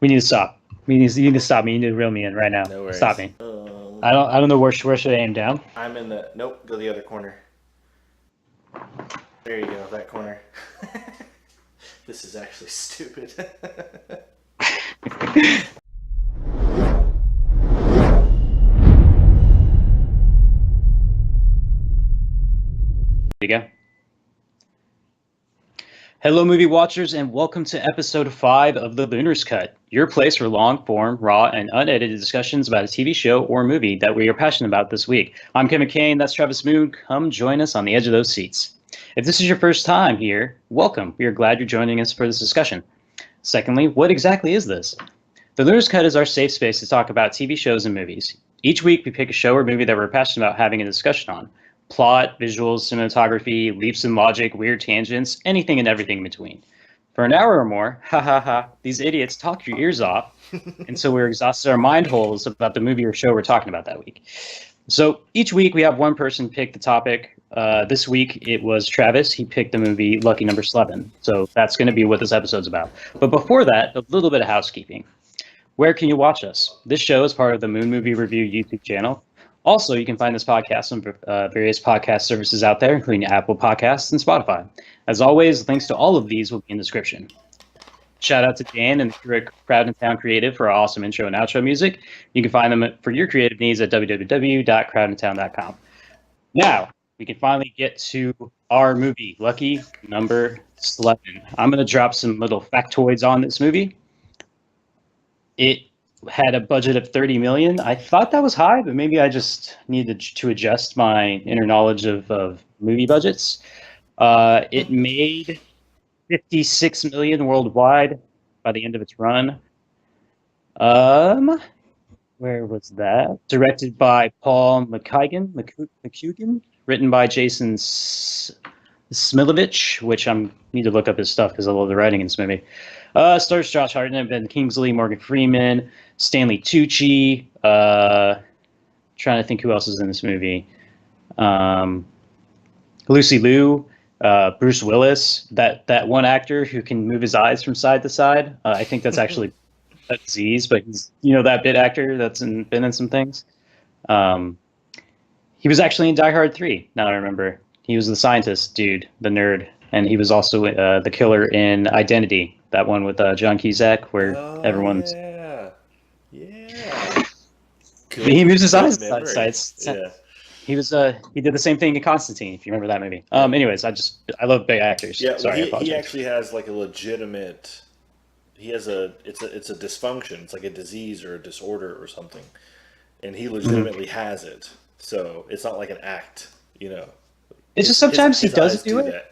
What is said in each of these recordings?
We need to stop. You need to stop me. You need to reel me in right now. No worries. Stop me. I don't know where should I aim down. I'm in the. Nope, go the other corner. There you go, that corner. This is actually stupid. There you go. Hello, movie watchers, and welcome to episode 5 of The Luner's Cut, your place for long-form, raw, and unedited discussions about a TV show or movie that we are passionate about this week. I'm Kevin Kane, that's Travis Moon. Come join us on the edge of those seats. If this is your first time here, welcome. We are glad you're joining us for this discussion. Secondly, what exactly is this? The Luner's Cut is our safe space to talk about TV shows and movies. Each week, we pick a show or movie that we're passionate about having a discussion on. Plot, visuals, cinematography, leaps in logic, weird tangents, anything and everything in between. For an hour or more, these idiots talk your ears off, and so we're exhausted our mind holes about the movie or show we're talking about that week. So each week we have one person pick the topic. This week it was Travis. He picked the movie Lucky Number Slevin. So that's going to be what this episode's about. But before that, a little bit of housekeeping. Where can you watch us? This show is part of the Moon Movie Review YouTube channel. Also, you can find this podcast on various podcast services out there, including Apple Podcasts and Spotify. As always, links to all of these will be in the description. Shout out to Dan and the crew at Crowd and Town Creative for our awesome intro and outro music. You can find them for your creative needs at www.crowdandtown.com. Now, we can finally get to our movie, Lucky Number Slevin. I'm going to drop some little factoids on this movie. It had a budget of $30 million. I thought that was high, but maybe I just needed to adjust my inner knowledge of movie budgets. It made $56 million worldwide by the end of its run. Where was that? Directed by Paul McCugan, written by Jason Smilovich, which I need to look up his stuff because I love the writing in this movie. Stars Josh Hartnett, Ben Kingsley, Morgan Freeman, Stanley Tucci. Trying to think who else is in this movie. Lucy Liu, Bruce Willis, that one actor who can move his eyes from side to side. I think that's actually a disease, but he's that bit actor that's been in some things. He was actually in Die Hard 3. Now I remember. He was the scientist dude, the nerd, and he was also the killer in Identity. That one with John Cusack, where everyone's. Yeah. He moves his eyes memory. sides. Yeah. He was he did the same thing in Constantine, if you remember that movie. Anyways, I love big actors. Yeah, Sorry, he actually has like a legitimate. It's a dysfunction. It's like a disease or a disorder or something, and he legitimately has it. So it's not like an act, It's just sometimes he does eyes do it.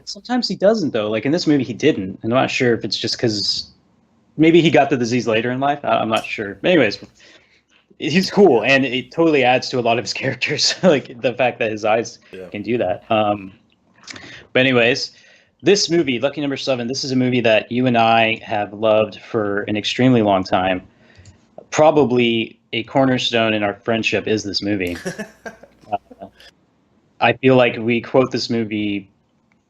Sometimes he doesn't, though. Like in this movie, he didn't. And I'm not sure if it's just because maybe he got the disease later in life. I'm not sure. But anyways, he's cool, and it totally adds to a lot of his characters, like the fact that his eyes can do that. But anyways, this movie, Lucky Number Slevin, this is a movie that you and I have loved for an extremely long time. Probably a cornerstone in our friendship is this movie. I feel like we quote this movie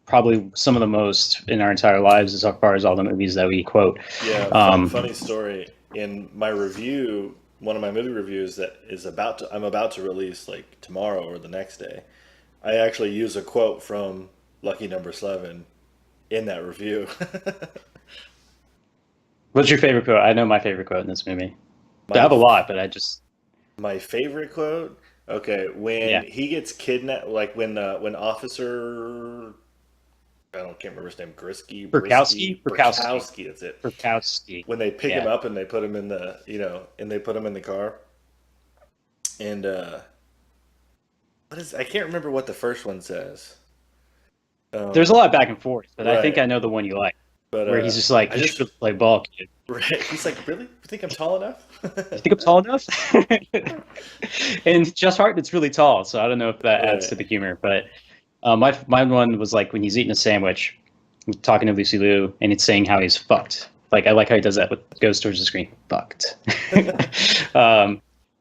probably some of the most in our entire lives as far as all the movies that we quote. Yeah, funny story. In my review, one of my movie reviews that I'm about to release like tomorrow or the next day, I actually use a quote from Lucky Number Slevin in that review. What's your favorite quote? I know my favorite quote in this movie. I have a lot, but My favorite quote? Okay, when he gets kidnapped, like when Officer, can't remember his name, Burkowski, that's it. Burkowski. When they pick him up and they put him in the, and they put him in the car, and I can't remember what the first one says. There's a lot of back and forth, but right. I think I know the one you like. But, where he's just like, you should play ball, kid. Right. He's like, really? You think I'm tall enough? You think I'm tall enough? And Josh Hartnett's really tall, so I don't know if that adds to the humor. But my one was like when he's eating a sandwich, talking to Lucy Liu, and it's saying how he's fucked. Like I like how he does that, goes towards the screen, fucked.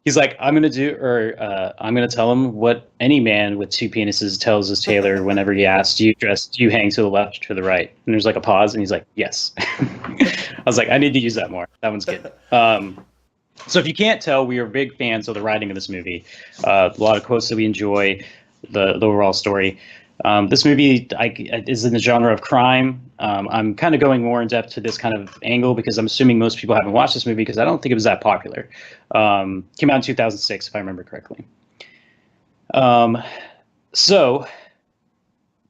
He's like, I'm gonna tell him what any man with two penises tells his tailor whenever he asks, do you hang to the left or to the right? And there's like a pause, and he's like, yes. I was like, I need to use that more. That one's good. So if you can't tell, we are big fans of the writing of this movie. A lot of quotes that we enjoy, the overall story. This movie is in the genre of crime. I'm kind of going more in depth to this kind of angle because I'm assuming most people haven't watched this movie because I don't think it was that popular. Came out in 2006, if I remember correctly. So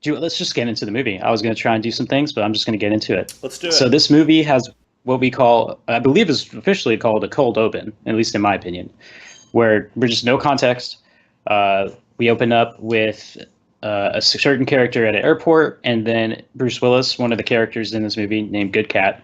let's just get into the movie. I was going to try and do some things, but I'm just going to get into it. Let's do it. So this movie has what we call, I believe is officially called a cold open, at least in my opinion, where we're just no context. We open up with a certain character at an airport, and then Bruce Willis, one of the characters in this movie named Good Cat,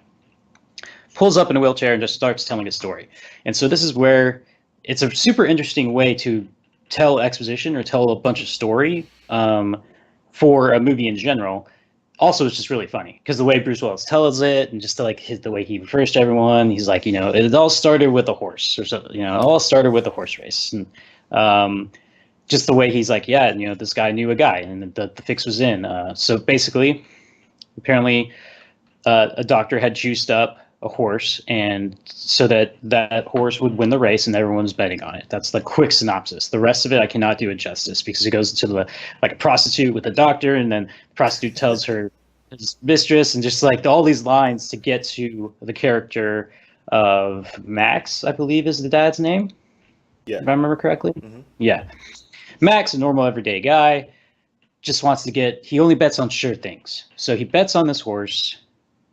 pulls up in a wheelchair and just starts telling a story. And so this is where it's a super interesting way to tell exposition or tell a bunch of story for a movie in general. Also, it's just really funny because the way Bruce Willis tells it, and just the way he refers to everyone, he's like, it all started with a horse, or so, it all started with a horse race, and just the way he's like, yeah, this guy knew a guy, and the fix was in. So basically, apparently, a doctor had juiced up a horse, and so that horse would win the race, and everyone's betting on it. That's the quick synopsis. The rest of it I cannot do it justice because it goes into like a prostitute with a doctor, and then the prostitute tells her his mistress, and just like all these lines to get to the character of Max, I believe is the dad's name. Yeah. If I remember correctly. Mm-hmm. Yeah. Max, a normal everyday guy, just wants to he only bets on sure things. So he bets on this horse,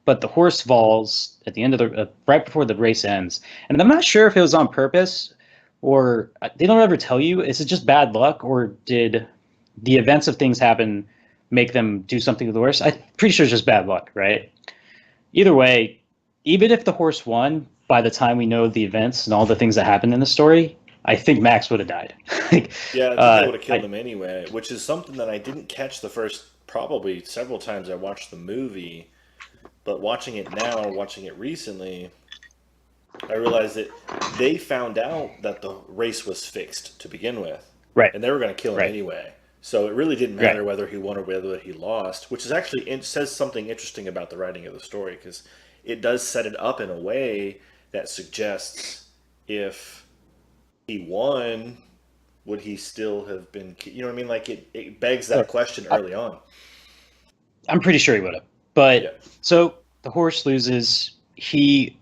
but the horse falls at the end of right before the race ends. And I'm not sure if it was on purpose or they don't ever tell you. Is it just bad luck, or did the events of things happen make them do something to the horse? I'm pretty sure it's just bad luck, right? Either way, even if the horse won, by the time we know the events and all the things that happened in the story, I think Max would have died. Yeah, I think they would have killed him anyway, which is something that I didn't catch the first probably several times I watched the movie. But watching it now, watching it recently, I realized that they found out that the race was fixed to begin with. Right. And they were going to kill him anyway. So it really didn't matter whether he won or whether he lost, which is actually, it says something interesting about the writing of the story, because it does set it up in a way that suggests if he won, would he still have been, you know what I mean? Like it begs that question early on. I'm pretty sure he would have. But so the horse loses. He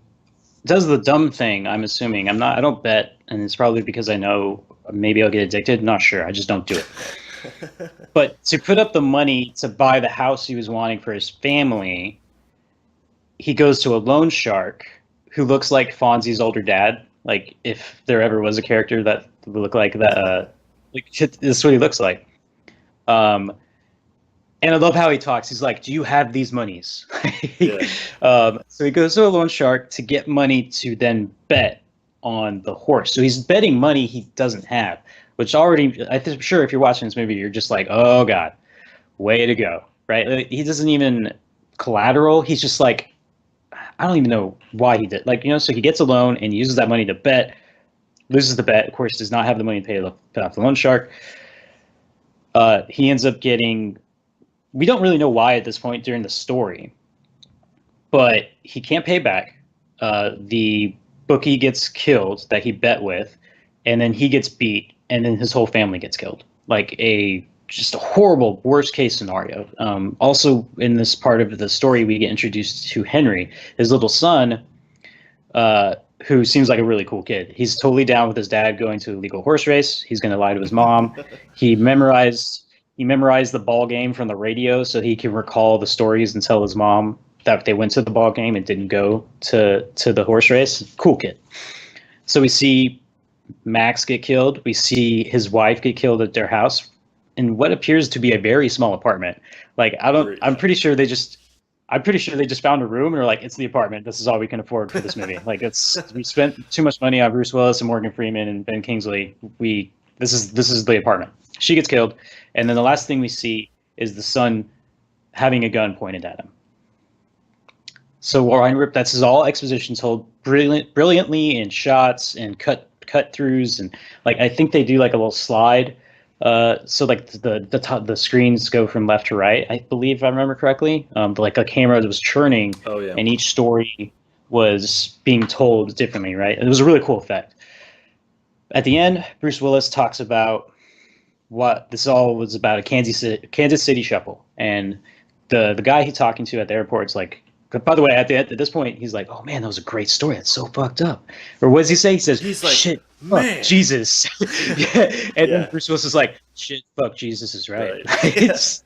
does the dumb thing, I'm assuming. I don't bet, and it's probably because I know maybe I'll get addicted. Not sure. I just don't do it. But to put up the money to buy the house he was wanting for his family, he goes to a loan shark who looks like Fonzie's older dad. Like if there ever was a character that would look like that, this is what he looks like. And I love how he talks. He's like, "Do you have these monies?" So he goes to a loan shark to get money to then bet on the horse. So he's betting money he doesn't have, which already, I'm sure if you're watching this movie, you're just like, "Oh God, way to go!" Right? He doesn't even collateral. He's just like, I don't even know why he did. So he gets a loan and uses that money to bet, loses the bet. Of course, does not have the money to pay off the loan shark. He ends up getting. We don't really know why at this point during the story, but he can't pay back. The bookie gets killed that he bet with, and then he gets beat, and then his whole family gets killed. Like just a horrible worst case scenario. Also in this part of the story, we get introduced to Henry, his little son, who seems like a really cool kid. He's totally down with his dad going to a legal horse race. He's going to lie to his mom. He memorized the ball game from the radio so he can recall the stories and tell his mom that they went to the ball game and didn't go to the horse race. Cool kid. So we see Max get killed. We see his wife get killed at their house in what appears to be a very small apartment. I'm pretty sure they just found a room and are like, it's the apartment. This is all we can afford for this movie. We spent too much money on Bruce Willis and Morgan Freeman and Ben Kingsley. This is the apartment. She gets killed, and then the last thing we see is the son having a gun pointed at him. So Ryan Rip, that's all exposition told brilliantly in shots and cut cut throughs, and like I think they do like a little slide. So like the screens go from left to right, I believe, if I remember correctly. Like a camera that was churning, Oh yeah. and each story was being told differently, right? It was a really cool effect. At the end, Bruce Willis talks about what this all was about, a Kansas City shuffle, and the guy he's talking to at the airport is like, by the way, at this point, he's like, "Oh man, that was a great story. That's so fucked up." Or what does he say? He says, He's like, "Shit, man, fuck Jesus." Yeah. And Yeah. then Bruce Willis is like, "Shit, fuck Jesus is right." Right.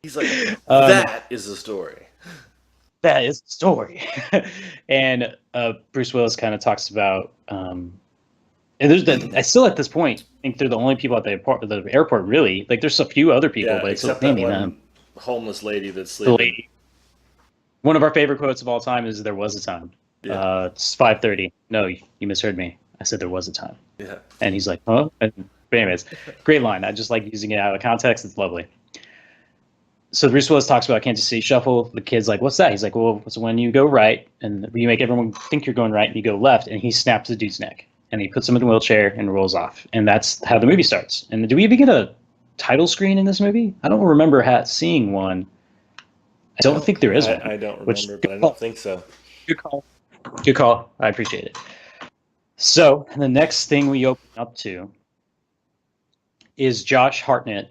He's like, that is the story. That is the story. And Bruce Willis kind of talks about, and I still at this point think they're the only people at the airport really. Like there's a few other people, Yeah, but it's except mainly that them. one homeless lady that's The sleeping. lady. One of our favorite quotes of all time is "There was a time." Yeah. It's 5:30. No, you misheard me. I said there was a time. Yeah. And he's like, "Huh?" But anyways, great line. I just like using it out of context. It's lovely. So Bruce Willis talks about Kansas City Shuffle. The kid's like, "What's that?" He's like, "Well, it's when you go right and you make everyone think you're going right, and you go left." And he snaps the dude's neck, and he puts him in the wheelchair and rolls off. And that's how the movie starts. And do we even get a title screen in this movie? I don't remember seeing one. I don't think there is one. I don't remember, but I don't think so. Good call. Good call. I appreciate it. So the next thing we open up to is Josh Hartnett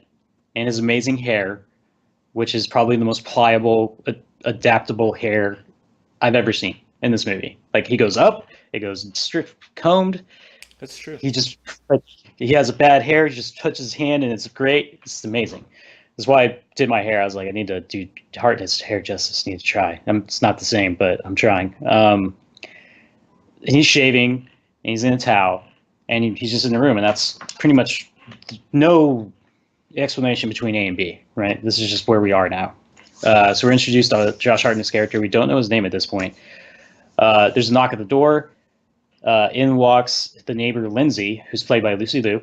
and his amazing hair, which is probably the most pliable, adaptable hair I've ever seen in this movie. Like he goes up, it goes stripped, combed. That's true. He has a bad hair. He just touches his hand, and it's great. It's amazing. That's why I did my hair. I was like, I need to do Hartnett's hair justice. Need to try. It's not the same, but I'm trying. He's shaving, and he's in a towel, and he's just in the room, and that's pretty much no explanation between A and B, right? This is just where we are now. So we're introduced to Josh Hartnett's character. We don't know his name at this point. There's a knock at the door. In walks the neighbor, Lindsay, who's played by Lucy Liu.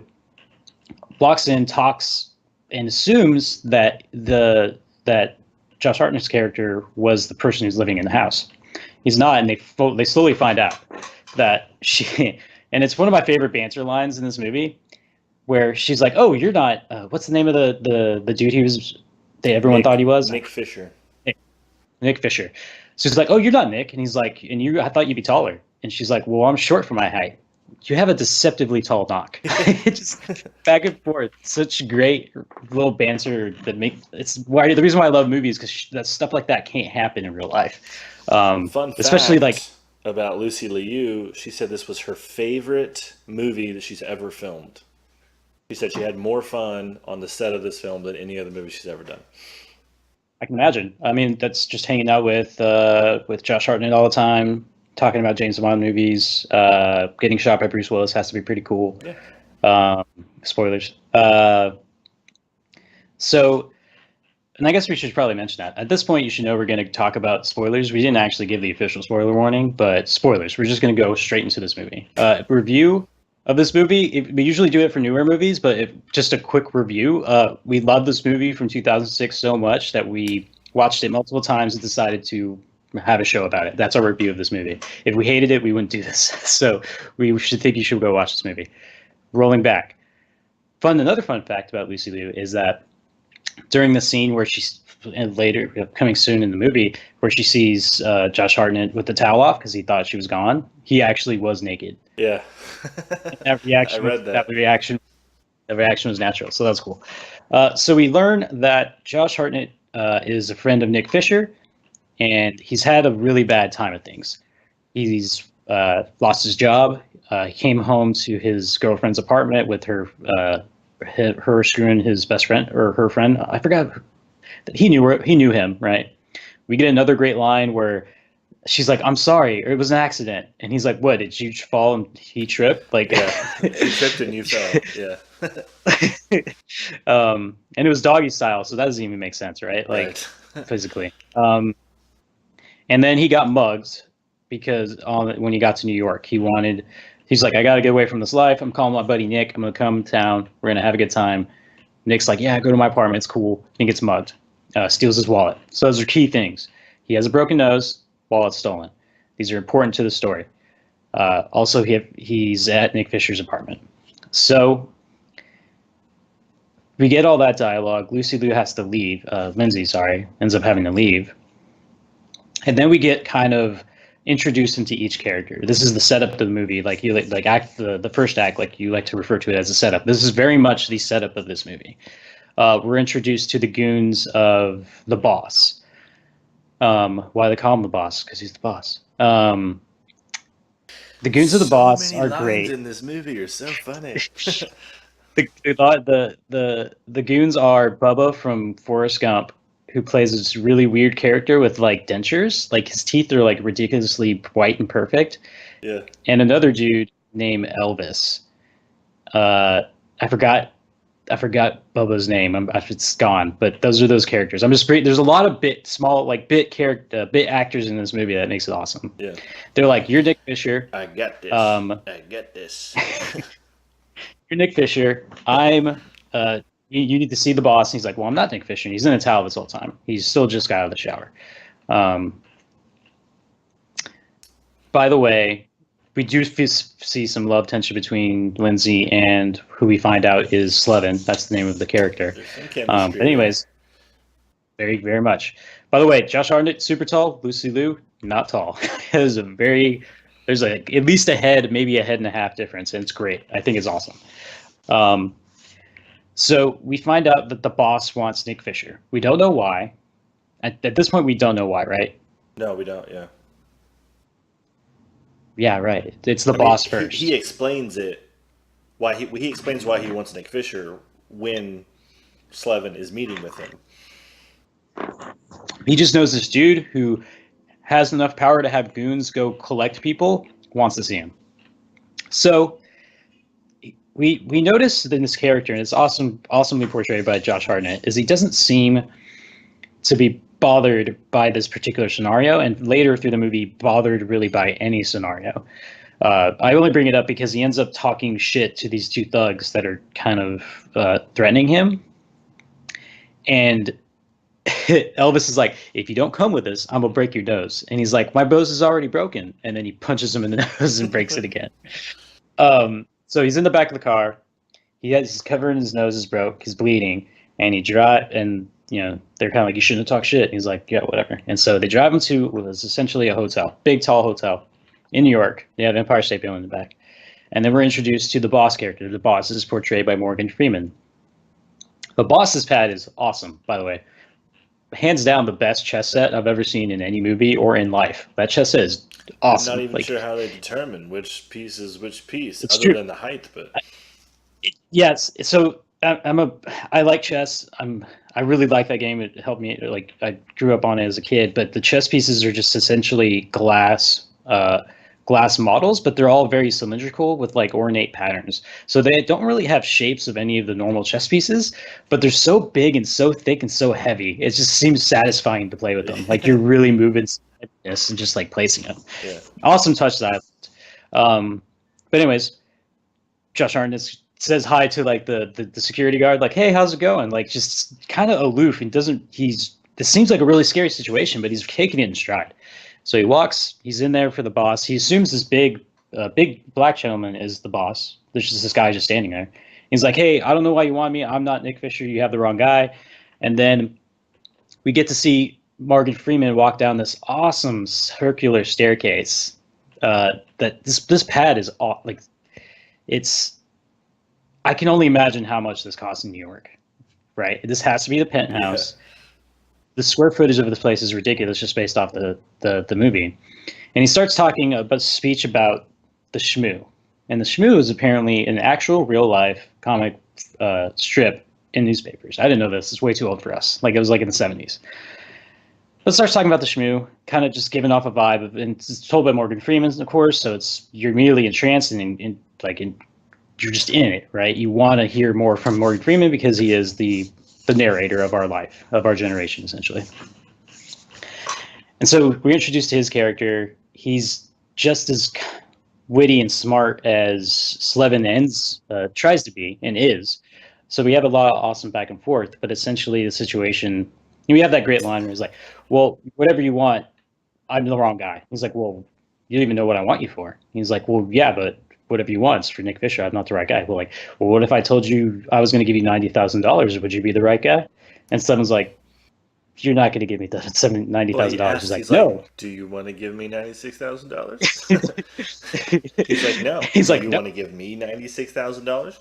Walks in, talks, and assumes that Josh Hartnett's character was the person who's living in the house. He's not, and they slowly find out that she. And it's one of my favorite banter lines in this movie, where she's like, "Oh, you're not. What's the name of the dude everyone thought he was? Nick Fisher. Nick Fisher." So she's like, "Oh, you're not Nick," and he's like, I thought you'd be taller." And she's like, "Well, I'm short for my height." You have a deceptively tall knock. Just back and forth. Such great little banter it's why the reason why I love movies, because that stuff like that can't happen in real life. Fun fact especially like about Lucy Liu, she said this was her favorite movie that she's ever filmed. She said she had more fun on the set of this film than any other movie she's ever done. I can imagine. I mean, that's just hanging out with Josh Hartnett all the time, talking about James Bond movies, getting shot by Bruce Willis has to be pretty cool. Yeah. Spoilers. So, and I guess we should probably mention that. At this point, you should know we're going to talk about spoilers. We didn't actually give the official spoiler warning, but spoilers. We're just going to go straight into this movie. Review of this movie. We usually do it for newer movies, but just a quick review. We love this movie from 2006 so much that we watched it multiple times and decided to have a show about it. That's our review of this movie. If we hated it, we wouldn't do this. So you should go watch this movie. Rolling back. Another fun fact about Lucy Liu is that during the scene where she's, and later coming soon in the movie, where she sees Josh Hartnett with the towel off because he thought she was gone, he actually was naked. Yeah. That reaction, I read that. The reaction was natural, so that's cool. So we learn that Josh Hartnett is a friend of Nick Fisher, and he's had a really bad time of things. He's lost his job. He came home to his girlfriend's apartment with her screwing his best friend, or her friend. I forgot. He knew him, right? We get another great line where she's like, "I'm sorry, or it was an accident," and he's like, "What? Did you fall and he tripped?" Like, yeah, he tripped and you fell. Yeah. And it was doggy style, so that doesn't even make sense, right? Like, right. Physically. And then he got mugged because when he got to New York, he's like, "I got to get away from this life. I'm calling my buddy Nick. I'm going to come to town. We're going to have a good time." Nick's like, "Yeah, go to my apartment. It's cool." And he gets mugged. Steals his wallet. So those are key things. He has a broken nose, wallet stolen. These are important to the story. Also, he's at Nick Fisher's apartment. So we get all that dialogue. Lucy Liu has to leave. Lindsay, sorry, ends up having to leave. And then we get kind of introduced into each character. This is the setup of the movie. Like you like act the first act, like you like to refer to it as a setup. This is very much the setup of this movie. We're introduced to the goons of the boss. Why they call him the boss? Because he's the boss. The goons of the boss are great. In this movie are so funny. The goons are Bubba from Forrest Gump, who plays this really weird character with like dentures. Like his teeth are like ridiculously white and perfect. Yeah. And another dude named Elvis. I forgot Bubba's name. It's gone. But those are those characters. There's a lot of bit actors in this movie that makes it awesome. Yeah. They're like, you're Nick Fisher. I got this. I get this. You're Nick Fisher. I'm. You need to see the boss. And he's like, well, I'm not Nick Fisher. And he's in a towel this whole time. He's still just got out of the shower. By the way, we do see some love tension between Lindsay and who we find out is Slevin. That's the name of the character. But anyways, very, very much. By the way, Josh Hartnett, super tall. Lucy Liu, not tall. There's at least a head, maybe a head and a half difference, and it's great. I think it's awesome. So we find out that the boss wants Nick Fisher. We don't know why. At this point, we don't know why, right? No, we don't. Yeah. Yeah, right. It's the boss first. He explains it. He explains why he wants Nick Fisher when Slevin is meeting with him. He just knows this dude who has enough power to have goons go collect people, wants to see him. So we notice that in this character, and it's awesomely portrayed by Josh Hartnett, is he doesn't seem to be bothered by this particular scenario, and later through the movie bothered really by any scenario. I only bring it up because he ends up talking shit to these two thugs that are kind of threatening him, and Elvis is like, if you don't come with us, I'm gonna break your nose. And he's like, my nose is already broken, and then he punches him in the nose and breaks it again. So he's in the back of the car. He's covering his nose is broke, he's bleeding, and they're kind of like, you shouldn't have talked shit. And he's like, yeah, whatever. And so they drive him to what was essentially a hotel, big, tall hotel in New York. They have Empire State Building in the back. And then we're introduced to the boss character. The boss is portrayed by Morgan Freeman. The boss's pad is awesome, by the way. Hands down, the best chess set I've ever seen in any movie or in life. That chess set is awesome. I'm not even sure how they determine which piece is which piece, other true. Than the height. But yes, so I like chess. I really like that game. It helped me. Like I grew up on it as a kid. But the chess pieces are just essentially glass models, but they're all very cylindrical with like ornate patterns. So they don't really have shapes of any of the normal chess pieces, but they're so big and so thick and so heavy. It just seems satisfying to play with them. Like you're really moving this and just like placing them. Yeah. Awesome touch that. But anyways, Josh Hartnett says hi to like the security guard, like, hey, how's it going? Like just kind of aloof and this seems like a really scary situation, but he's taking it in stride. So he walks, he's in there for the boss. He assumes this big black gentleman is the boss. There's just this guy just standing there. He's like, hey, I don't know why you want me. I'm not Nick Fisher. You have the wrong guy. And then we get to see Morgan Freeman walk down this awesome circular staircase. That this pad is like, I can only imagine how much this costs in New York, right? This has to be the penthouse. Yeah. The square footage of this place is ridiculous just based off the movie. And he starts talking a speech about the Shmoo. And the Shmoo is apparently an actual real life comic strip in newspapers. I didn't know this. It's way too old for us. Like it was like in the 70s. But starts talking about the Shmoo, kind of just giving off a vibe of, and it's told by Morgan Freeman, of course, so you're immediately entranced and you're just in it, right? You want to hear more from Morgan Freeman because he is the narrator of our life, of our generation, essentially. And so we're introduced to his character. He's just as witty and smart as Slevin tries to be and is. So we have a lot of awesome back and forth, but essentially the situation, we have that great line where he's like, well, whatever you want, I'm the wrong guy. He's like, well, you don't even know what I want you for. He's like, well, yeah, but whatever you want for Nick Fisher, I'm not the right guy. Well, like, well, what if I told you I was going to give you $90,000? Would you be the right guy? And someone's like, you're not going to give me the Well, he $90,000. He's asked, like, he's like, no. do you want to give me $96,000? He's like, no. He's Do like, you no. want to give me $96,000?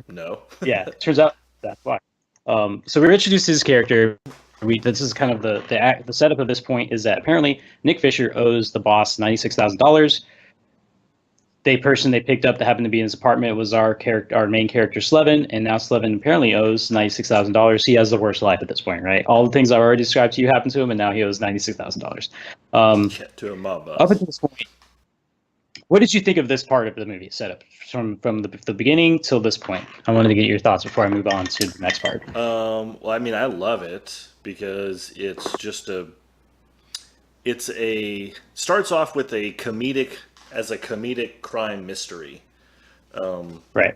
No. Yeah, turns out that's why. So we're introduced to his character. This is kind of the setup of this point is that apparently Nick Fisher owes the boss $96,000. The person they picked up that happened to be in his apartment was our main character Slevin, and now Slevin apparently owes $96,000. He has the worst life at this point, right? All the things I've already described to you happened to him, and now he owes $96,000. To a mob boss. Up until this point, what did you think of this part of the movie setup from the beginning till this point? I wanted to get your thoughts before I move on to the next part. Well, I mean, I love it because it's just starts off with a comedic crime mystery. Right.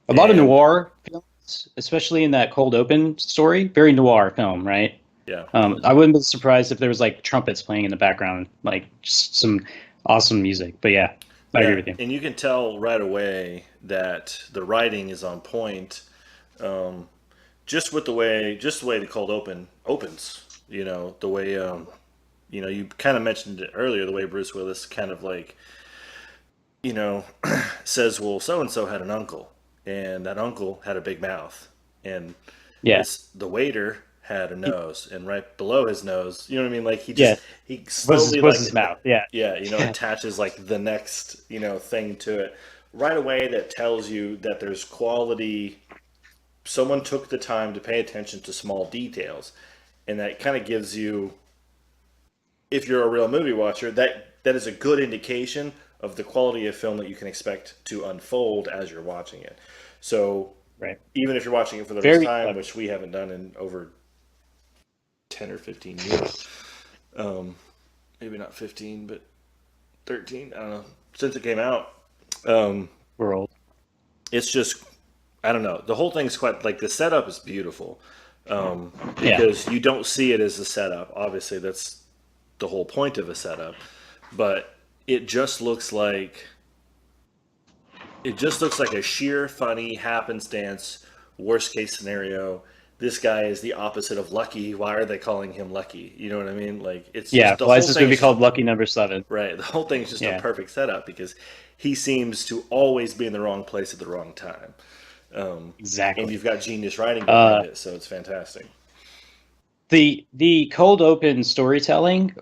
A lot of noir films, especially in that cold open story, very noir film, right? Yeah. I wouldn't be surprised if there was like trumpets playing in the background, like just some awesome music. But yeah, I agree with you. And you can tell right away that the writing is on point, just the way the cold open opens. You know, the way you kind of mentioned it earlier, the way Bruce Willis kind of like, says, well, so and so had an uncle, and that uncle had a big mouth, and Yeah. the waiter had a nose, and right below his nose, you know what I mean? Like he slowly was his mouth. Yeah. yeah, attaches like the next, thing to it right away that tells you that there's quality. Someone took the time to pay attention to small details, and that kind of gives you, if you're a real movie watcher, that is a good indication of the quality of film that you can expect to unfold as you're watching it. So Right. even if you're watching it for the Very first time, clever. which we haven't done in over 10 or 15 years, maybe not 15, but 13, I don't know, since it came out, We're old. it's just, I don't know, the whole thing's quite, like, the setup is beautiful, because you don't see it as a setup. Obviously that's the whole point of a setup, but it just looks like a sheer funny happenstance worst case scenario. This guy is the opposite of Lucky. Why are they calling him Lucky? You know what I mean? Like, it's just, Why is this movie called Lucky Number Slevin? right. The whole thing is just a perfect setup because he seems to always be in the wrong place at the wrong time. Exactly. And you've got genius writing behind it, so it's fantastic. The cold open storytelling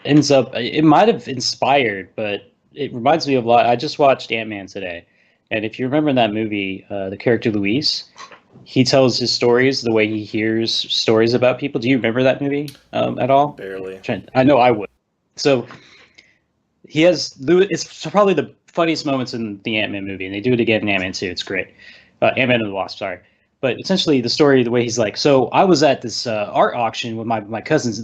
ends up, it might have inspired, but it reminds me of a lot. I just watched Ant-Man today, and if you remember in that movie, the character Luis, he tells his stories the way he hears stories about people. Do you remember that movie at all? Barely. I know I would. So he has Louis. It's probably the funniest moments in the Ant-Man movie, and they do it again in Ant-Man 2. It's great. Ant-Man and the Wasp, sorry. But essentially, the story, the way he's like, so I was at this art auction with my cousins,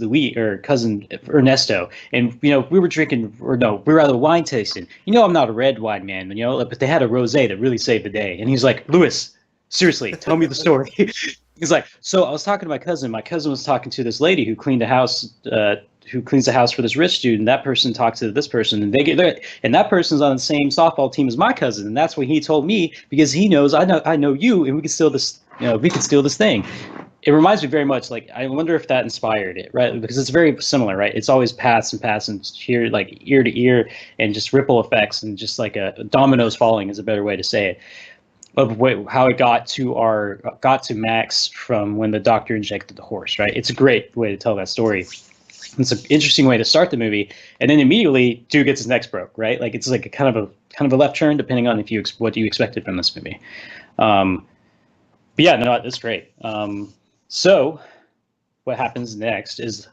cousin Ernesto, and we were drinking, we were at a wine tasting. I'm not a red wine man, but they had a rosé that really saved the day. And he's like, Louis, seriously, tell me the story. He's like, so I was talking to my cousin. My cousin was talking to this lady who cleaned the house, who cleans the house for this rich dude, and that person talks to this person, and and that person's on the same softball team as my cousin, and that's what he told me because he knows I know you, and we can steal this. We can steal this thing. It reminds me very much, like, I wonder if that inspired it, right? Because it's very similar, right? It's always pass and here, like ear to ear, and just ripple effects, and just like a dominoes falling is a better way to say it. Of how it got to Max from when the doctor injected the horse, right? It's a great way to tell that story. It's an interesting way to start the movie, and then immediately dude gets his neck broke, right? Like it's like a kind of a left turn depending on what you expected from this movie. But yeah, no, that's great. So what happens next is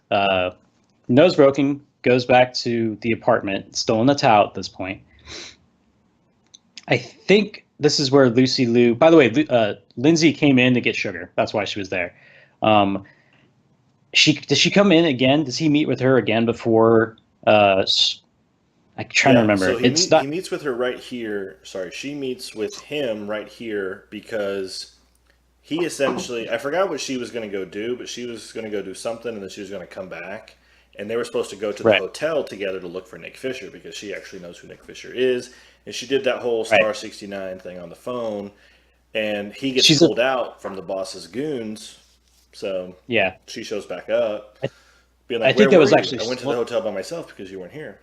nose broken, goes back to the apartment, still in the towel at this point. I think this is where Lucy Liu, by the way, Lindsay came in to get sugar. That's why she was there. Does she come in again? Does he meet with her again before? I'm trying to remember. So he meets with her right here. Sorry, she meets with him right here because he essentially, I forgot what she was going to go do, but she was going to go do something and then she was going to come back. and they were supposed to go to the Right. hotel together to look for Nick Fisher because she actually knows who Nick Fisher is, and she did that whole Right. Star 69 thing on the phone, and he gets She's pulled out from the boss's goons, so yeah. she shows back up, being I like, think "Where that were was you? actually. I went to the hotel by myself because you weren't here."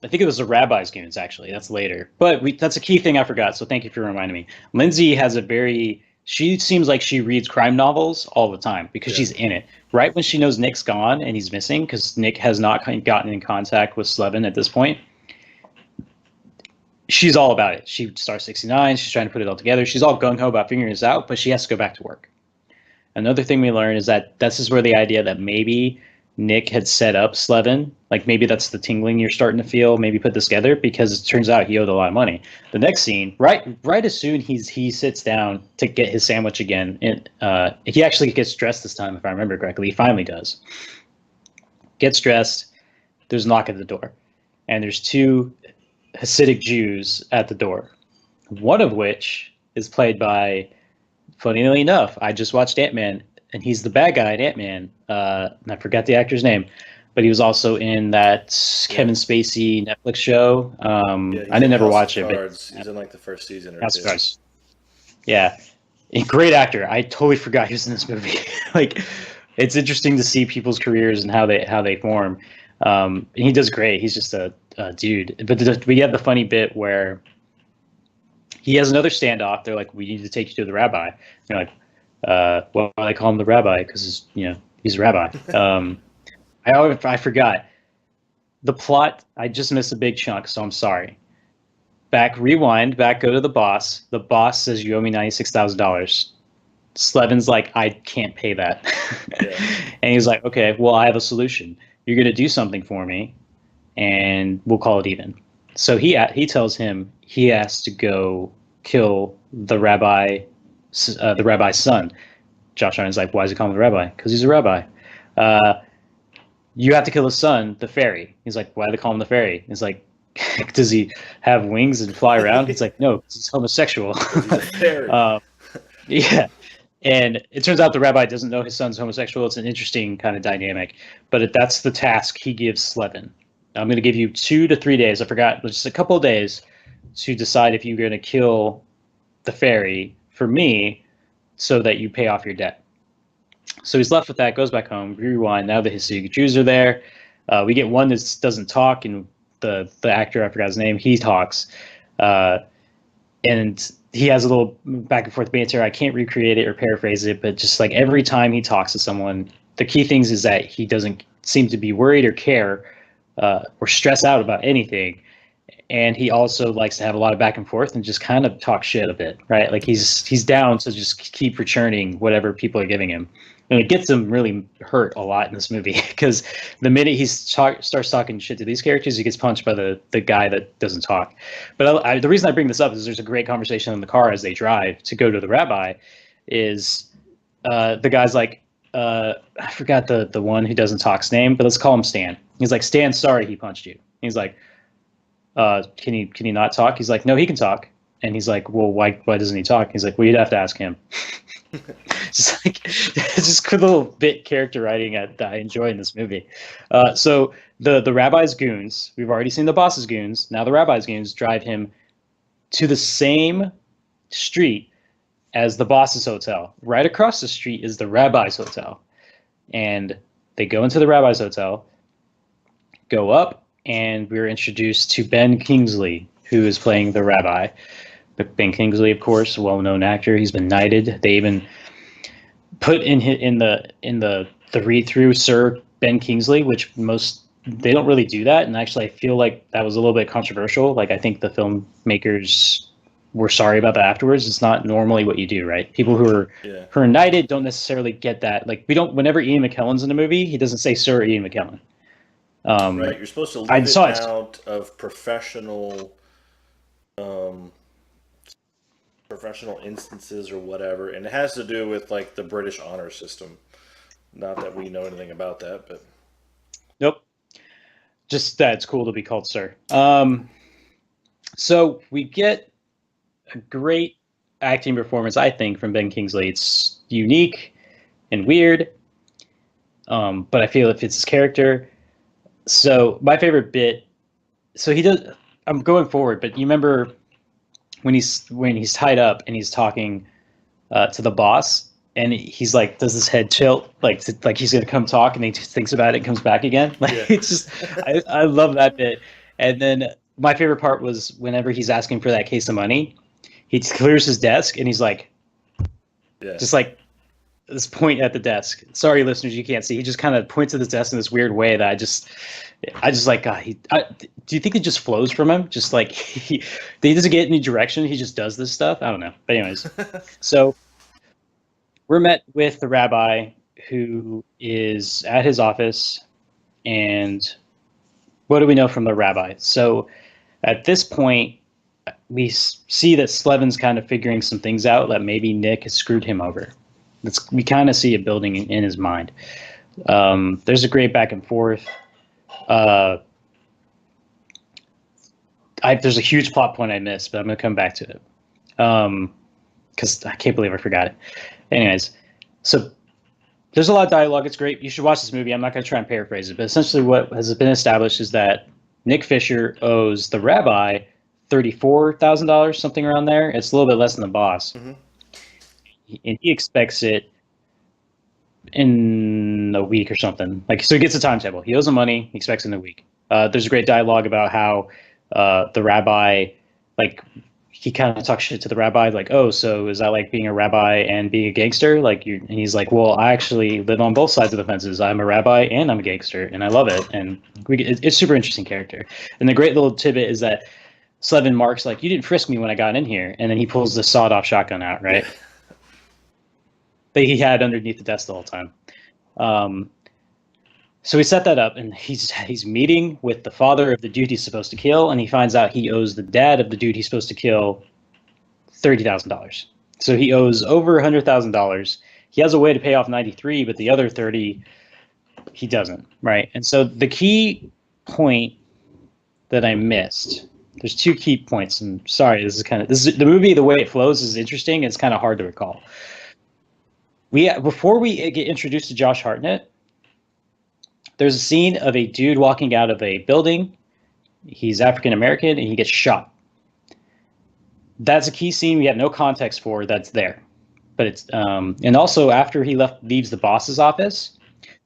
I think it was the rabbi's goons, actually. That's later. But that's a key thing I forgot, so thank you for reminding me. Lindsay has a very. She seems like she reads crime novels all the time because Yeah. she's in it. Right when she knows Nick's gone and he's missing, because Nick has not gotten in contact with Slevin at this point, she's all about it. She starts 69. She's trying to put it all together. She's all gung ho about figuring this out, but she has to go back to work. Another thing we learn is that this is where the idea that maybe Nick had set up Slevin, like maybe that's the tingling you're starting to feel, maybe put this together, because it turns out he owed a lot of money. The next scene, right as soon he sits down to get his sandwich again, and he actually gets dressed this time, if I remember correctly. He finally does. Gets dressed. There's a knock at the door, and there's two Hasidic Jews at the door. One of which is played by, funnily enough, I just watched Ant-Man, and he's the bad guy in Ant-Man. And I forgot the actor's name, but he was also in that Kevin Spacey Netflix show. I didn't ever watch it, but he's in like the first season or House two. of Cards. Yeah, a great actor. I totally forgot he was in this movie. Like, it's interesting to see people's careers and how they form. And he does great. He's just a dude. But we have the funny bit where he has another standoff. They're like, "We need to take you to the rabbi." And they're like, well, I call him the rabbi because he's a rabbi. I forgot the plot. I just missed a big chunk, so I'm sorry. Rewind back, go to the boss. The boss says, "You owe me $96,000. Slevin's like, "I can't pay that." Yeah. And he's like, "Okay, well, I have a solution. You're going to do something for me, and we'll call it even." So he tells him he has to go kill the rabbi's son. Josh Hartnett's like, "Why is he calling him the rabbi?" "Because he's a rabbi." You have to kill his son, the fairy. He's like, "Why do they call him the fairy?" He's like, "Does he have wings and fly around?" He's like, "No, he's homosexual." He's a fairy. Yeah. And it turns out the rabbi doesn't know his son's homosexual. It's an interesting kind of dynamic. But that's the task he gives Slevin. I'm going to give you 2 to 3 days. I forgot, just a couple of days to decide if you're going to kill the fairy for me so that you pay off your debt. So he's left with that, goes back home, rewind. Now the Hasidic Jews are there. We get one that doesn't talk, and the actor, I forgot his name, he talks. And he has a little back and forth banter. I can't recreate it or paraphrase it, but just like every time he talks to someone, the key things is that he doesn't seem to be worried or care or stress out about anything. And he also likes to have a lot of back and forth and just kind of talk shit a bit, right? Like he's down to just keep returning whatever people are giving him. And it gets him really hurt a lot in this movie because the minute he starts talking shit to these characters, he gets punched by the guy that doesn't talk. But the reason I bring this up is there's a great conversation in the car as they drive to go to the rabbi. Is the guy's like, I forgot the one who doesn't talk's name, but let's call him Stan. He's like, "Stan, sorry he punched you." He's like, can he not talk? He's like, "No, he can talk." And he's like, "Well, why doesn't he talk?" He's like, "Well, you'd have to ask him." It's just good little bit character writing that I enjoy in this movie. So the rabbi's goons, we've already seen the boss's goons. Now the rabbi's goons drive him to the same street as the boss's hotel. Right across the street is the rabbi's hotel. And they go into the rabbi's hotel, go up, and we're introduced to Ben Kingsley, who is playing the rabbi. But Ben Kingsley, of course, a well-known actor. He's been knighted. They even put in the read-through Sir Ben Kingsley, which they don't really do that. And actually, I feel like that was a little bit controversial. Like, I think the filmmakers were sorry about that afterwards. It's not normally what you do, right? People who are knighted don't necessarily get that. Like, we don't. Whenever Ian McKellen's in a movie, he doesn't say Sir Ian McKellen. Right, you're supposed to leave it out of professional instances or whatever, and it has to do with like the British honor system. Not that we know anything about that, but nope. Just that it's cool to be called Sir. So we get a great acting performance, I think, from Ben Kingsley. It's unique and weird. but I feel it fits his character. So my favorite bit. So he does. I'm going forward, but you remember when he's tied up and he's talking to the boss, and he's like, does his head tilt like he's gonna come talk, and he just thinks about it and comes back again. Like it's just, I love that bit. And then my favorite part was whenever he's asking for that case of money, he clears his desk and he's like, just like this point at the desk. Sorry, listeners, you can't see. He just kind of points at his desk in this weird way that I just like. God, do you think it just flows from him? Just like he doesn't get any direction. He just does this stuff. I don't know. But anyways, so we're met with the rabbi who is at his office, and what do we know from the rabbi? So at this point, we see that Slevin's kind of figuring some things out, that maybe Nick has screwed him over. We kind of see it building in his mind. There's a great back and forth. There's a huge plot point I missed, but I'm going to come back to it because I can't believe I forgot it. Anyways, so there's a lot of dialogue. It's great. You should watch this movie. I'm not going to try and paraphrase it, but essentially what has been established is that Nick Fisher owes the rabbi $34,000, something around there. It's a little bit less than the boss. Mm-hmm. And he expects it in a week or something. So he gets a timetable. He owes him money. He expects it in a week. There's a great dialogue about how the rabbi, he kind of talks shit to the rabbi, oh, so is that like being a rabbi and being a gangster? And he's like, well, I actually live on both sides of the fences. I'm a rabbi and I'm a gangster, and I love it. And it's super interesting character. And the great little tidbit is that Slevin marks, you didn't frisk me when I got in here. And then he pulls the sawed-off shotgun out, right? That he had underneath the desk the whole time. So we set that up, and he's meeting with the father of the dude he's supposed to kill, and he finds out he owes the dad of the dude he's supposed to kill $30,000. So he owes over $100,000. He has a way to pay off 93, but the other 30 he doesn't, right? And so the key point that I missed, there's two key points. And sorry, this is the movie. The way it flows is interesting. It's kind of hard to recall. Before we get introduced to Josh Hartnett, there's a scene of a dude walking out of a building. He's African American and he gets shot. That's a key scene we have no context for. That's there, but it's and also after he leaves the boss's office,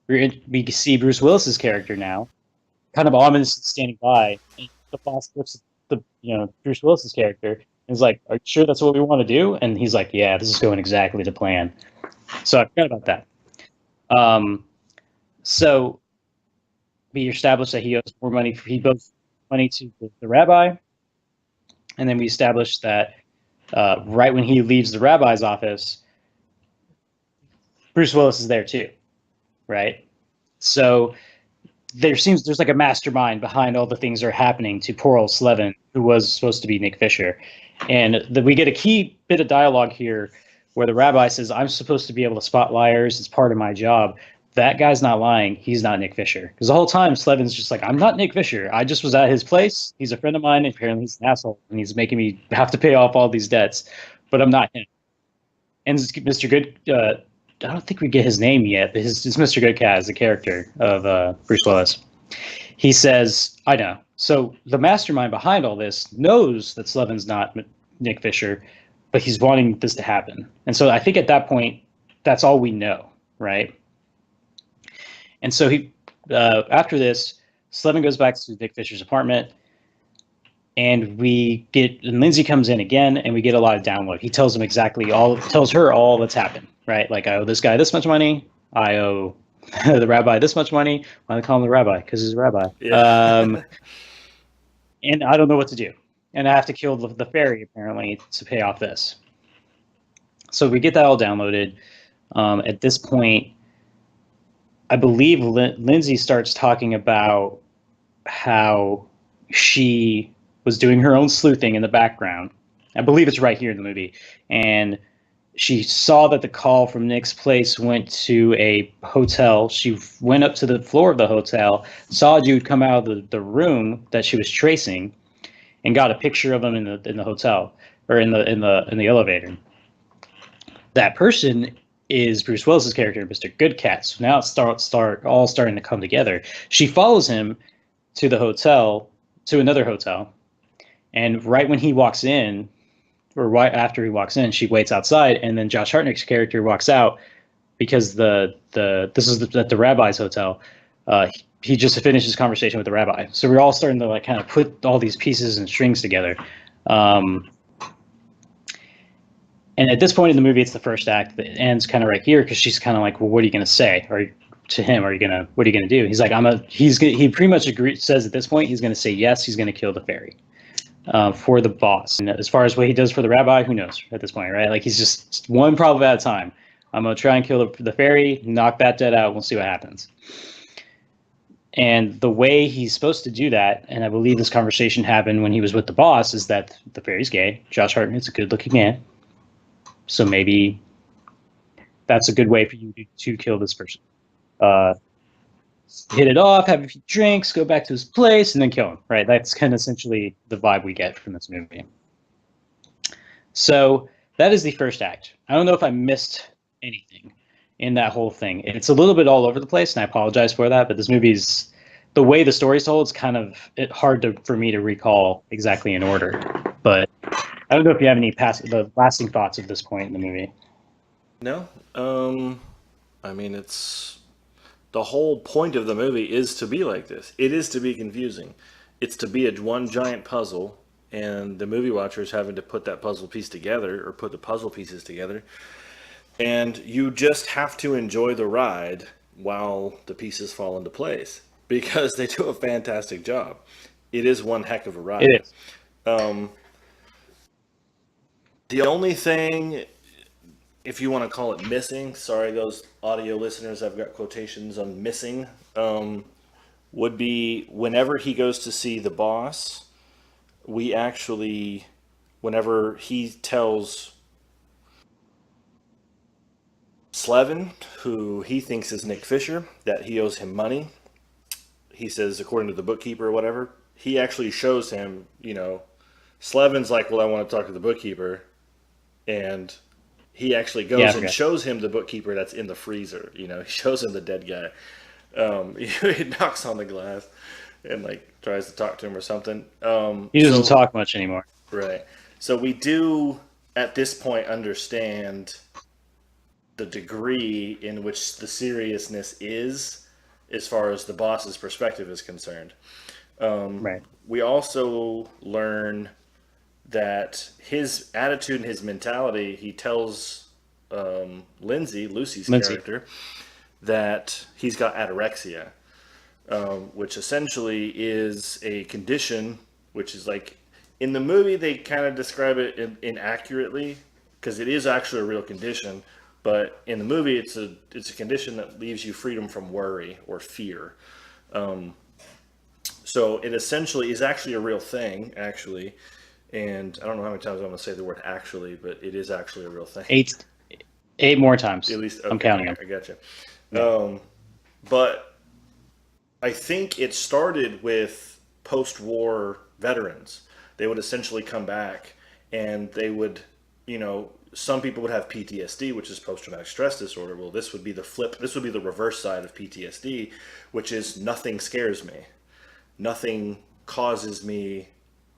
we see Bruce Willis's character now, kind of ominously standing by. And the boss looks at Bruce Willis's character and is like, "Are you sure that's what we want to do?" And he's like, "Yeah, this is going exactly to plan." So I forgot about that. So we established that he owes more money. He owes money to the rabbi, and then we established that right when he leaves the rabbi's office, Bruce Willis is there too, right? So there's like a mastermind behind all the things that are happening to poor old Slevin, who was supposed to be Nick Fisher, and we get a key bit of dialogue here where the rabbi says, "I'm supposed to be able to spot liars. It's part of my job." That guy's not lying. He's not Nick Fisher. Because the whole time, Slevin's just like, I'm not Nick Fisher. I just was at his place. He's a friend of mine. And apparently he's an asshole. And he's making me have to pay off all these debts. But I'm not him. And Mr. Good, I don't think we get his name yet. But it's Mr. Goodcast, the character of Bruce Willis. He says, I know. So the mastermind behind all this knows that Slevin's not Nick Fisher, but he's wanting this to happen. And so I think at that point, that's all we know, right? And so he, after this, Slevin goes back to Nick Fisher's apartment, and Lindsay comes in again, and we get a lot of download. He tells tells her all that's happened, right? Like, I owe this guy this much money. I owe the rabbi this much money. Why do they call him the rabbi? Because he's a rabbi. Yeah. And I don't know what to do. And I have to kill the fairy, apparently, to pay off this. So we get that all downloaded. At this point, I believe Lindsay starts talking about how she was doing her own sleuthing in the background. I believe it's right here in the movie. And she saw that the call from Nick's place went to a hotel. She went up to the floor of the hotel, saw a dude come out of the room that she was tracing, and got a picture of him in the hotel, or in the elevator. That person is Bruce Willis's character, Mr. Good Cat. So now it's all starting to come together. She follows him to the hotel, to another hotel, and right when he walks in, or right after he walks in, she waits outside, and then Josh Hartnett's character walks out because this is at the rabbi's hotel. He just finished his conversation with the rabbi, so we're all starting to like kind of put all these pieces and strings together. And at this point in the movie, it's the first act that ends kind of right here because she's kind of like, "Well, what are you going to say?" Or to him, what are you going to do? He's like, he pretty much says at this point he's going to say yes, he's going to kill the fairy for the boss. And as far as what he does for the rabbi, who knows at this point, right? Like he's just one problem at a time. I'm going to try and kill the fairy, knock that dead out. We'll see what happens. And the way he's supposed to do that, and I believe this conversation happened when he was with the boss, is that the fairy's gay. Josh Hartnett's a good-looking man. So maybe that's a good way for you to kill this person. Hit it off, have a few drinks, go back to his place, and then kill him, right? That's kind of essentially the vibe we get from this movie. So that is the first act. I don't know if I missed anything in that whole thing. It's a little bit all over the place, and I apologize for that, but this movie's, the way the story's told, is kind of hard for me to recall exactly in order. But I don't know if you have any the lasting thoughts at this point in the movie. No. I mean, it's the whole point of the movie is to be like this. It is to be confusing. It's to be one giant puzzle, and the movie watcher is having to put that puzzle piece together, or put the puzzle pieces together. And you just have to enjoy the ride while the pieces fall into place, because they do a fantastic job. It is one heck of a ride. It is. The only thing, if you want to call it missing, sorry, those audio listeners, I've got quotations on missing, would be whenever he goes to see the boss, whenever he tells Slevin, who he thinks is Nick Fisher, that he owes him money, he says, according to the bookkeeper or whatever, he actually shows him, Slevin's like, well, I want to talk to the bookkeeper. And he actually goes and shows him the bookkeeper that's in the freezer. He shows him the dead guy. He knocks on the glass and like tries to talk to him or something. He doesn't talk much anymore. Right. So we do at this point understand the degree in which the seriousness is, as far as the boss's perspective is concerned. Right. We also learn that his attitude and his mentality, he tells Lucy's character, that he's got anorexia, which essentially is a condition, which is like, in the movie they kind of describe it inaccurately, because it is actually a real condition, but in the movie it's a condition that leaves you freedom from worry or fear. So it essentially is actually a real thing, actually. And I don't know how many times I'm going to say the word actually, but it is actually a real thing. Eight more times. At least, okay, I'm counting them. I gotcha. Yeah. But I think it started with post-war veterans. They would essentially come back and they would, some people would have PTSD, which is post-traumatic stress disorder. Well, this would be the flip. This would be the reverse side of PTSD, which is nothing scares me. Nothing causes me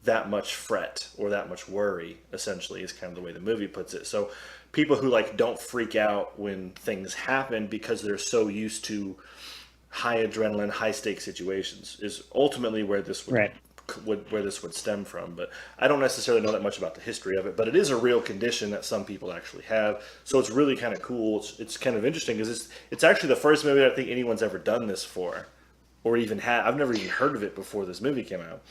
that much fret or that much worry, essentially, is kind of the way the movie puts it. So people who don't freak out when things happen because they're so used to high adrenaline, high stakes situations is ultimately where this would stem from. But I don't necessarily know that much about the history of it, but it is a real condition that some people actually have. So it's really kind of cool. It's kind of interesting because it's actually the first movie I think anyone's ever done this for, or even had. I've never even heard of it before this movie came out.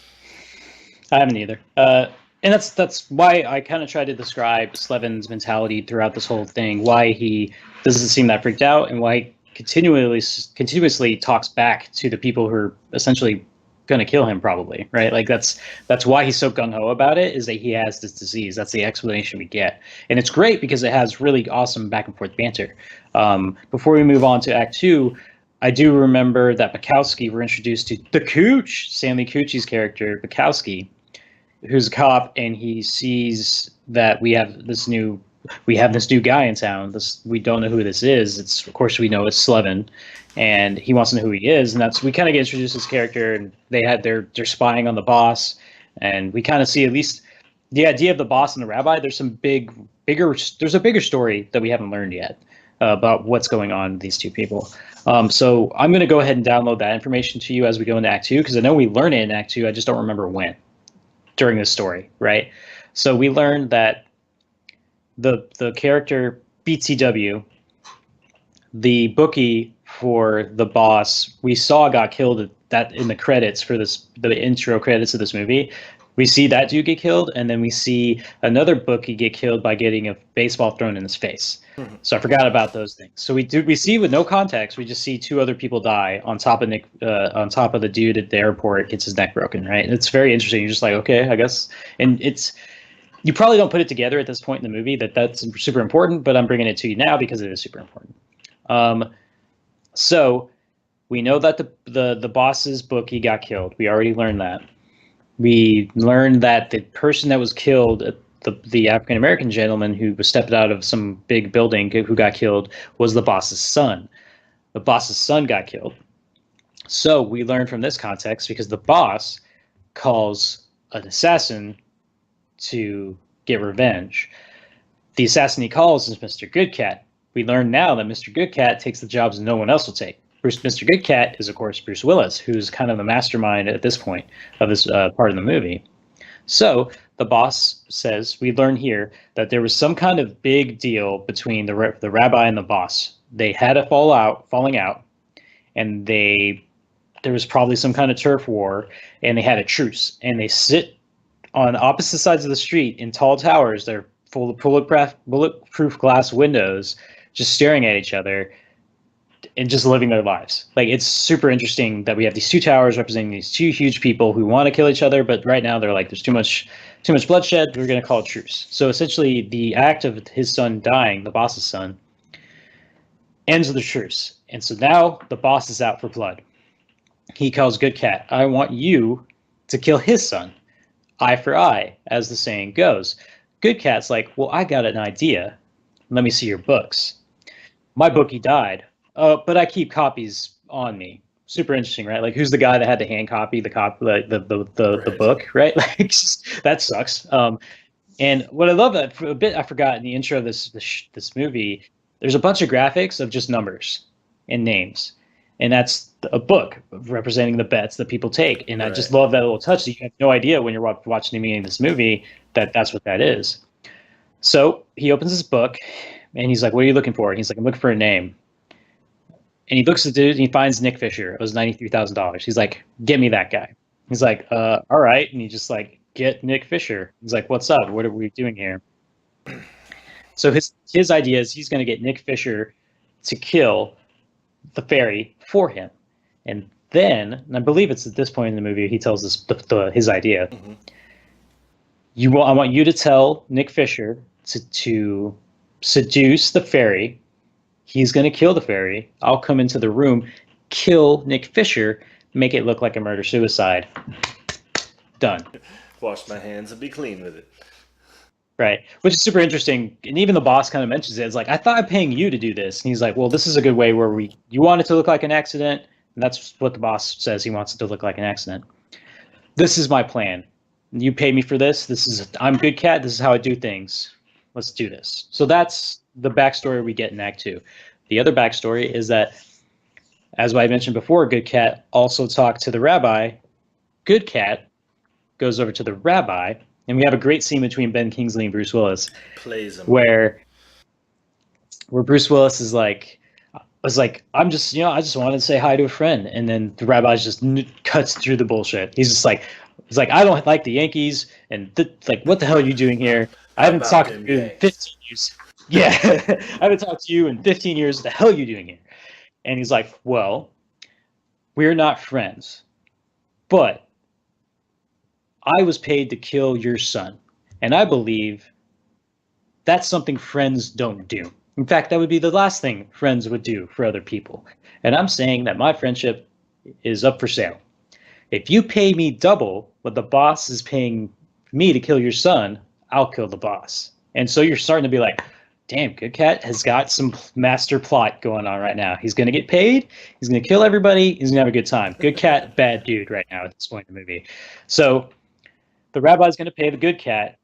I haven't either. And that's why I kind of try to describe Slevin's mentality throughout this whole thing, why he doesn't seem that freaked out, and why he continuously talks back to the people who are essentially going to kill him, probably, right? Like that's why he's so gung-ho about it, is that he has this disease. That's the explanation we get. And it's great because it has really awesome back and forth banter. Before we move on to Act 2, I do remember that Bukowski, we're introduced to the Cooch, Stanley Tucci's character, Bukowski, who's a cop, and he sees that we have this new we have this new guy in town. We don't know who this is. Of course we know it's Slevin, and he wants to know who he is, and we kind of get introduced to his character, and they're spying on the boss, and we kind of see at least the idea of the boss and the rabbi. There's a bigger story that we haven't learned yet about what's going on with these two people. So I'm going to go ahead and download that information to you as we go into Act 2, because I know we learn it in Act 2. I just don't remember when during this story, right? So we learned that the character BTW, the bookie for the boss, we saw got killed that in the credits for the intro credits of this movie. We see that dude get killed, and then we see another bookie get killed by getting a baseball thrown in his face. Mm-hmm. So I forgot about those things. So we see with no context, we just see two other people die on top of on top of the dude at the airport gets his neck broken, right? And it's very interesting. You're just like, okay, I guess. And you probably don't put it together at this point in the movie that's super important, but I'm bringing it to you now because it is super important. So we know that the boss's bookie got killed. We already learned that. We learned that the person that was killed, the African-American gentleman who was stepped out of some big building who got killed, was the boss's son. The boss's son got killed. So we learned from this context, because the boss calls an assassin to get revenge. The assassin he calls is Mr. Goodcat. We learn now that Mr. Goodcat takes the jobs no one else will take. Mr. Goodcat is, of course, Bruce Willis, who's kind of the mastermind at this point of this part of the movie. So the boss says, we learn here that there was some kind of big deal between the rabbi and the boss. They had a falling out, and there was probably some kind of turf war, and they had a truce. And they sit on opposite sides of the street in tall towers. They're full of bulletproof glass windows, just staring at each other and just living their lives. Like, it's super interesting that we have these two towers representing these two huge people who want to kill each other, but right now they're like, there's too much bloodshed. We're going to call a truce. So essentially, the act of his son dying, the boss's son, ends the truce. And so now the boss is out for blood. He calls Goodcat, I want you to kill his son. Eye for eye, as the saying goes. Goodcat's like, well, I got an idea. Let me see your books. My bookie died. But I keep copies on me. Super interesting, right? Like, who's the guy that had to hand copy the book, right? Like, that sucks. And what I love that for a bit, I forgot in the intro of this movie, there's a bunch of graphics of just numbers and names, and that's a book representing the bets that people take. And I just love that little touch. That you have no idea when you're watching the beginning of this movie that's what that is. So he opens his book, and he's like, "What are you looking for?" And he's like, "I'm looking for a name." And he looks at the dude and he finds Nick Fisher. It was $93,000. He's like, get me that guy. He's like, all right. And he just like, get Nick Fisher. He's like, what's up? What are we doing here? So his idea is he's going to get Nick Fisher to kill the fairy for him. And then, and I believe it's at this point in the movie, he tells us his idea. Mm-hmm. I want you to tell Nick Fisher to seduce the fairy. He's going to kill the fairy. I'll come into the room, kill Nick Fisher, make it look like a murder-suicide. Done. Wash my hands and be clean with it. Right. Which is super interesting. And even the boss kind of mentions it. It's like, I thought I'm paying you to do this. And he's like, well, this is a good way where you want it to look like an accident. And that's what the boss says. He wants it to look like an accident. This is my plan. You pay me for this. I'm Goodcat. This is how I do things. Let's do this. So that's the backstory we get in Act 2. The other backstory is that, as I mentioned before, Goodcat also talked to the rabbi. Goodcat goes over to the rabbi, and we have a great scene between Ben Kingsley and Bruce Willis. Plays him. Where Bruce Willis is like, I just wanted to say hi to a friend. And then the rabbi just cuts through the bullshit. He's like, I don't like the Yankees. And like, what the hell are you doing here? I haven't talked to you in 15 years. Yeah, I haven't talked to you in 15 years. What the hell are you doing here? And he's like, well, we're not friends, but I was paid to kill your son. And I believe that's something friends don't do. In fact, that would be the last thing friends would do for other people. And I'm saying that my friendship is up for sale. If you pay me double what the boss is paying me to kill your son, I'll kill the boss. And so you're starting to be like, damn, Good Cat has got some master plot going on right now. He's going to get paid. He's going to kill everybody. He's going to have a good time. Good Cat, bad dude right now at this point in the movie. So the rabbi's going to pay the Good Cat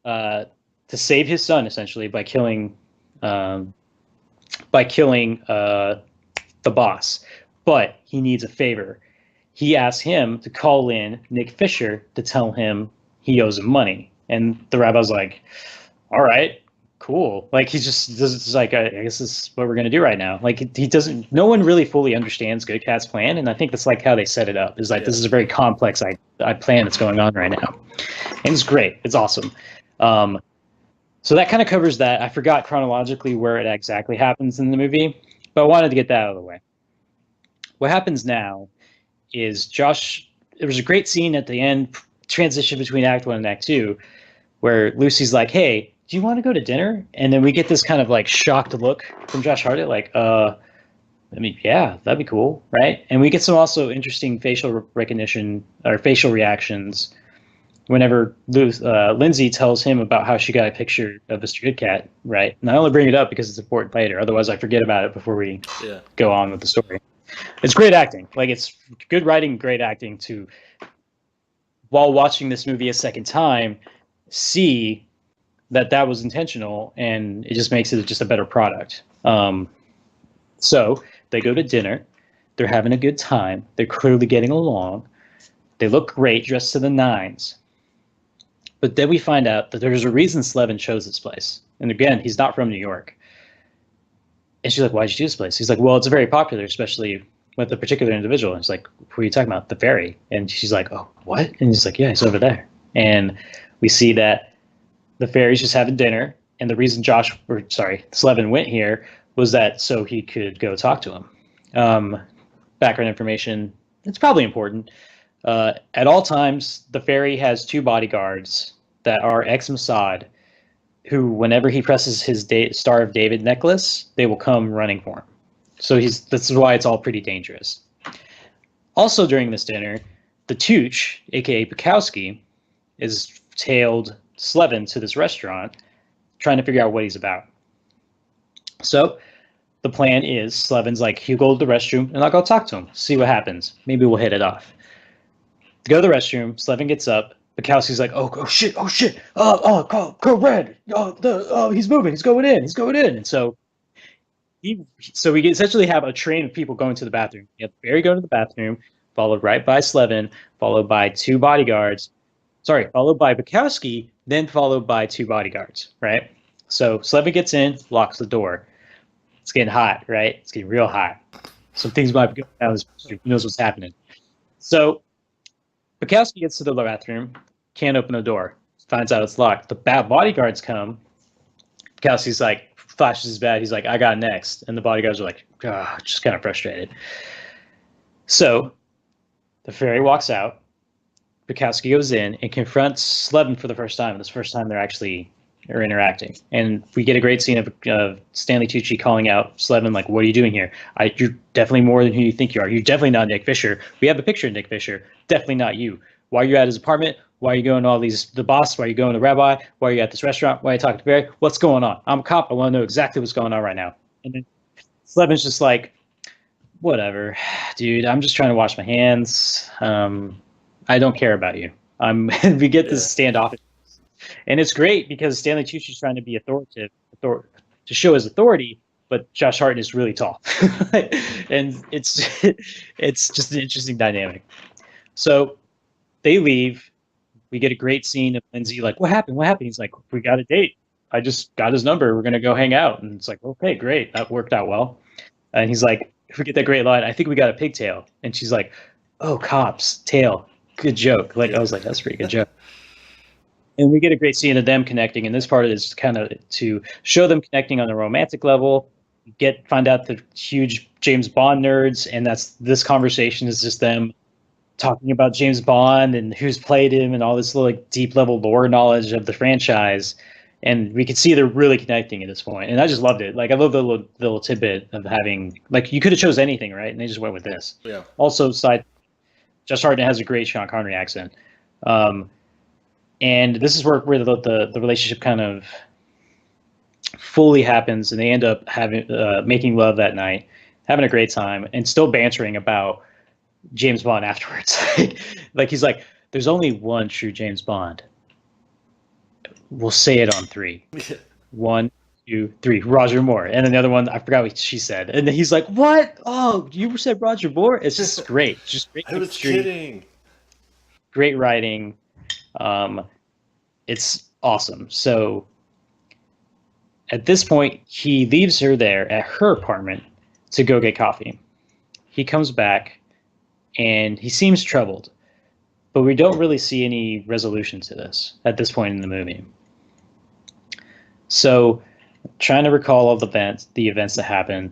to save his son, essentially, by killing the boss. But he needs a favor. He asks him to call in Nick Fisher to tell him he owes him money. And the rabbi's like, all right, cool. Like, he's just like, I guess this is what we're going to do right now. Like, he doesn't, no one really fully understands Good Cat's plan. And I think that's like how they set it up, is like, this is a very complex plan that's going on right now. And it's great. It's awesome. So that kind of covers that. I forgot chronologically where it exactly happens in the movie, but I wanted to get that out of the way. What happens now is there was a great scene at the end, transition between Act 1 and Act 2, where Lucy's like, hey, do you want to go to dinner? And then we get this kind of like shocked look from Josh Hartnett, like, I mean, yeah, that'd be cool, right? And we get some also interesting facial recognition or facial reactions whenever Lindsay tells him about how she got a picture of Mr. Good Cat, right? And I only bring it up because it's important later. Otherwise, I forget about it before we go on with the story. It's great acting. Like, it's good writing, great acting to, while watching this movie a second time, see that was intentional, and it just makes it just a better product. So they go to dinner. They're having a good time. They're clearly getting along. They look great, dressed to the nines. But then we find out that there's a reason Slevin chose this place. And again, he's not from New York. And she's like, why'd you choose this place? He's like, well, it's very popular, especially with a particular individual. And he's like, who are you talking about? The ferry. And she's like, oh, what? And he's like, yeah, he's over there. And we see that the ferry's just having dinner. And the reason Slevin went here was that so he could go talk to him. Background information, it's probably important. At all times, the ferry has 2 bodyguards that are ex-Mossad, who, whenever he presses his Star of David necklace, they will come running for him. So this is why it's all pretty dangerous. Also during this dinner, the Tucci, a.k.a. Bukowski, is tailed Slevin to this restaurant, trying to figure out what he's about. So the plan is, Slevin's like, he'll go to the restroom, and I'll go talk to him, see what happens. Maybe we'll hit it off. To go to the restroom, Slevin gets up. Bukowski's like, oh shit, call Red. He's moving, he's going in. And so we essentially have a train of people going to the bathroom. You have Barry going to the bathroom, followed right by Slevin, followed by 2 bodyguards. Followed by Bukowski, then followed by 2 bodyguards, right? So Slevin gets in, locks the door. It's getting hot, right? It's getting real hot. Some things might be going down. Who knows what's happening? So Bukowski gets to the bathroom, can't open the door, finds out it's locked. The bodyguards come. Bukowski's like, flashes his badge. He's like, I got next. And the bodyguards are like, just kind of frustrated. So the ferry walks out. Bukowski goes in and confronts Slevin for the first time. This first time they're interacting. And we get a great scene of Stanley Tucci calling out Slevin, like, what are you doing here? You're definitely more than who you think you are. You're definitely not Nick Fisher. We have a picture of Nick Fisher. Definitely not you. Why are you at his apartment? Why are you going to the boss? Why are you going to the rabbi? Why are you at this restaurant? Why are you talking to Barry? What's going on? I'm a cop. I want to know exactly what's going on right now. And then Slevin's just like, whatever, dude. I'm just trying to wash my hands. I don't care about you. We get this standoff. And it's great because Stanley Tucci's trying to be authoritative to show his authority, but Josh Hartnett is really tall. And it's just an interesting dynamic. So they leave. We get a great scene of Lindsay like, what happened? He's like, we got a date. I just got his number. We're going to go hang out. And it's like, okay, great. That worked out well. And he's like, we get that great line, I think we got a pigtail. And she's like, oh, cops, tail. Good joke. Like, I was like, that's a pretty good joke. And we get a great scene of them connecting. And this part is kind of to show them connecting on a romantic level. Find out the huge James Bond nerds. And this conversation is just them talking about James Bond and who's played him and all this little deep level lore knowledge of the franchise. And we could see they're really connecting at this point. And I just loved it. Like, I love the little tidbit of having, like, you could have chose anything, right? And they just went with this. Yeah. Also, Josh Hartnett has a great Sean Connery accent. And this is where the relationship kind of fully happens, and they end up having making love that night, having a great time, and still bantering about James Bond afterwards. Like he's like, "There's only one true James Bond. We'll say it on three. One, two, three. Roger Moore." And then the other one, I forgot what she said. And then he's like, "What? Oh, you said Roger Moore?" It's just great. Just great. I was kidding. Great writing. It's awesome. So at this point, he leaves her there at her apartment to go get coffee. He comes back and he seems troubled, but we don't really see any resolution to this at this point in the movie. So, trying to recall all the events that happen.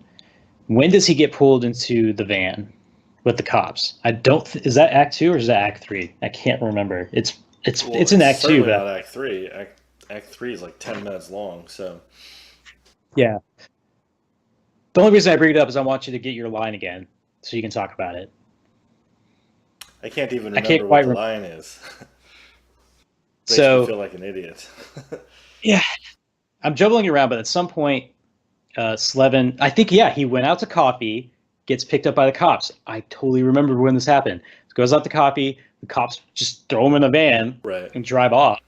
When does he get pulled into the van with the cops? I don't. Is that Act 2 or is that Act 3? I can't remember. It's in Act 2, but not Act 3. Act 3 is like 10 minutes long. So yeah. The only reason I bring it up is I want you to get your line again, so you can talk about it. I can't even remember what the line is. Makes me feel like an idiot. Yeah, I'm jumbling around, but at some point, Slevin, I think, yeah, he went out to coffee, gets picked up by the cops. I totally remember when this happened. Goes out to coffee, the cops just throw him in a van and drive off.